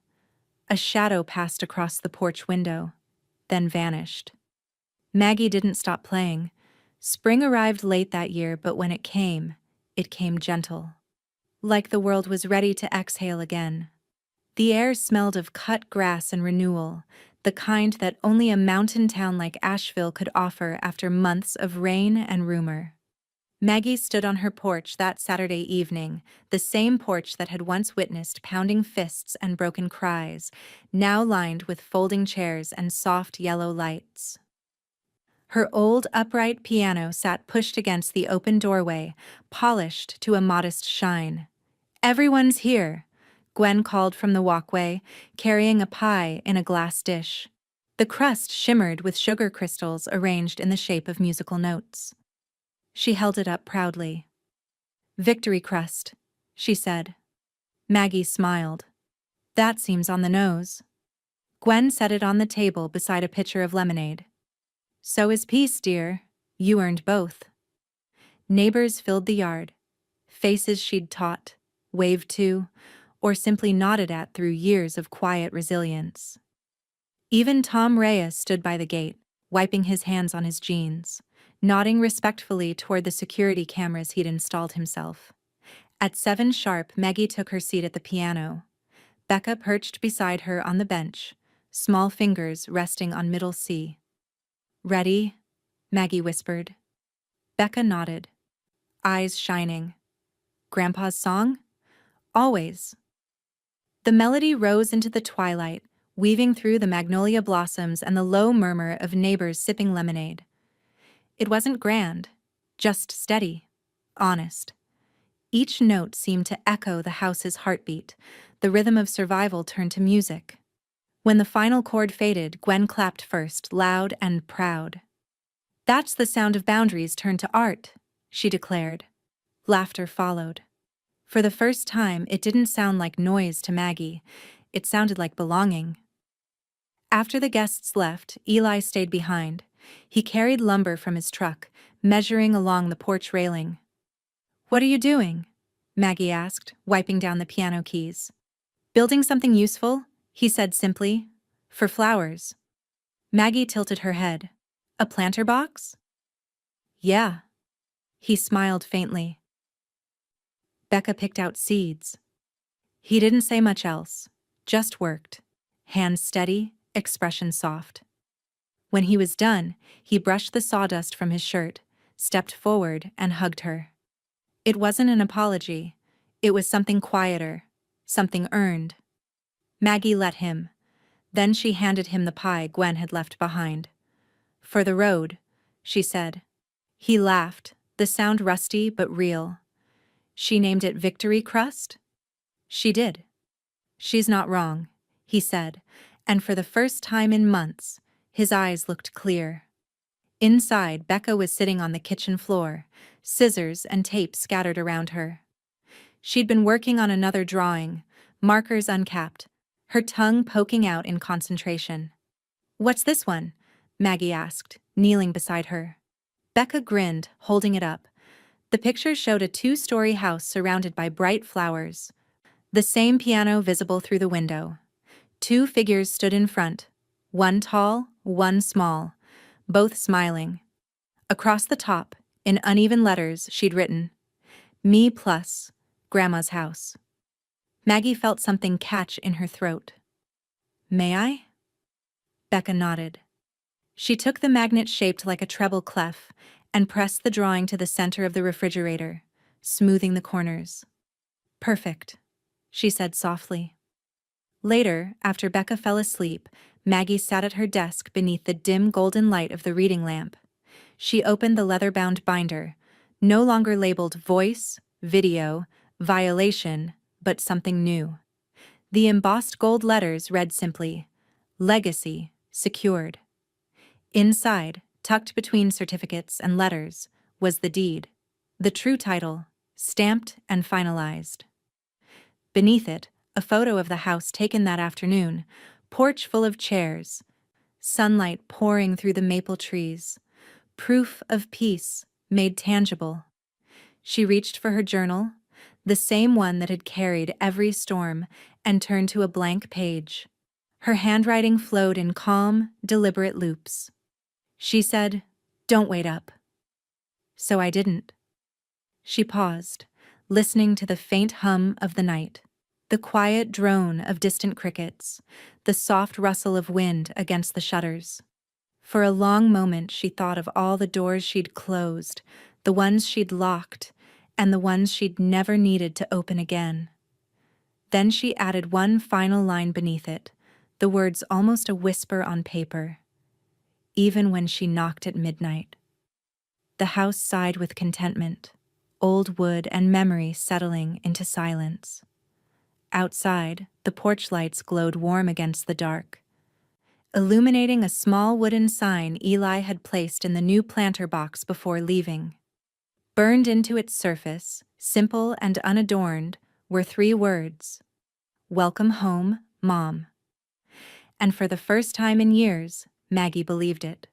A shadow passed across the porch window, then vanished. Maggie didn't stop playing. Spring arrived late that year, but when it came gentle. Like the world was ready to exhale again. The air smelled of cut grass and renewal, the kind that only a mountain town like Asheville could offer after months of rain and rumor. Maggie stood on her porch that Saturday evening, the same porch that had once witnessed pounding fists and broken cries, now lined with folding chairs and soft yellow lights. Her old upright piano sat pushed against the open doorway, polished to a modest shine. "Everyone's here," Gwen called from the walkway, carrying a pie in a glass dish. The crust shimmered with sugar crystals arranged in the shape of musical notes. She held it up proudly. "Victory crust," she said. Maggie smiled. "That seems on the nose." Gwen set it on the table beside a pitcher of lemonade. "So is peace, dear. You earned both." Neighbors filled the yard. Faces she'd taught, waved to, or simply nodded at through years of quiet resilience. Even Tom Reyes stood by the gate, wiping his hands on his jeans, nodding respectfully toward the security cameras he'd installed himself. At 7 sharp, Maggie took her seat at the piano. Becca perched beside her on the bench, small fingers resting on middle C. "Ready?" Maggie whispered. Becca nodded, eyes shining. "Grandpa's song?" "Always." The melody rose into the twilight, weaving through the magnolia blossoms and the low murmur of neighbors sipping lemonade. It wasn't grand, just steady, honest. Each note seemed to echo the house's heartbeat. The rhythm of survival turned to music. When the final chord faded, Gwen clapped first, loud and proud. "That's the sound of boundaries turned to art," she declared. Laughter followed. For the first time, it didn't sound like noise to Maggie. It sounded like belonging. After the guests left, Eli stayed behind. He carried lumber from his truck, measuring along the porch railing. "What are you doing?" Maggie asked, wiping down the piano keys. "Building something useful," he said simply. "For flowers." Maggie tilted her head. "A planter box?" "Yeah." He smiled faintly. Becca picked out seeds. He didn't say much else, just worked. Hands steady, expression soft. When he was done, he brushed the sawdust from his shirt, stepped forward, and hugged her. It wasn't an apology. It was something quieter, something earned. Maggie let him. Then she handed him the pie Gwen had left behind. "For the road," she said. He laughed, the sound rusty but real. "She named it Victory Crust?" "She did." "She's not wrong," he said, and for the first time in months, his eyes looked clear. Inside, Becca was sitting on the kitchen floor, scissors and tape scattered around her. She'd been working on another drawing, markers uncapped, her tongue poking out in concentration. "What's this one?" Maggie asked, kneeling beside her. Becca grinned, holding it up. The picture showed a 2-story house surrounded by bright flowers. The same piano visible through the window. 2 figures stood in front, one tall, one small, both smiling. Across the top, in uneven letters, she'd written, "Me plus, Grandma's house." Maggie felt something catch in her throat. "May I?" Becca nodded. She took the magnet shaped like a treble clef and pressed the drawing to the center of the refrigerator, smoothing the corners. "Perfect," she said softly. Later, after Becca fell asleep, Maggie sat at her desk beneath the dim golden light of the reading lamp. She opened the leather-bound binder, no longer labeled voice, video, violation, but something new. The embossed gold letters read simply, "Legacy, secured." Inside, tucked between certificates and letters, was the deed. The true title, stamped and finalized. Beneath it, a photo of the house taken that afternoon, porch full of chairs, sunlight pouring through the maple trees, proof of peace made tangible. She reached for her journal, the same one that had carried every storm, and turned to a blank page. Her handwriting flowed in calm, deliberate loops. She said, "Don't wait up." So I didn't. She paused, listening to the faint hum of the night, the quiet drone of distant crickets, the soft rustle of wind against the shutters. For a long moment she thought of all the doors she'd closed, the ones she'd locked, and the ones she'd never needed to open again. Then she added one final line beneath it, the words almost a whisper on paper. Even when she knocked at midnight. The house sighed with contentment, old wood and memory settling into silence. Outside, the porch lights glowed warm against the dark, illuminating a small wooden sign Eli had placed in the new planter box before leaving. Burned into its surface, simple and unadorned, were 3 words: "Welcome home, Mom." And for the first time in years, Maggie believed it.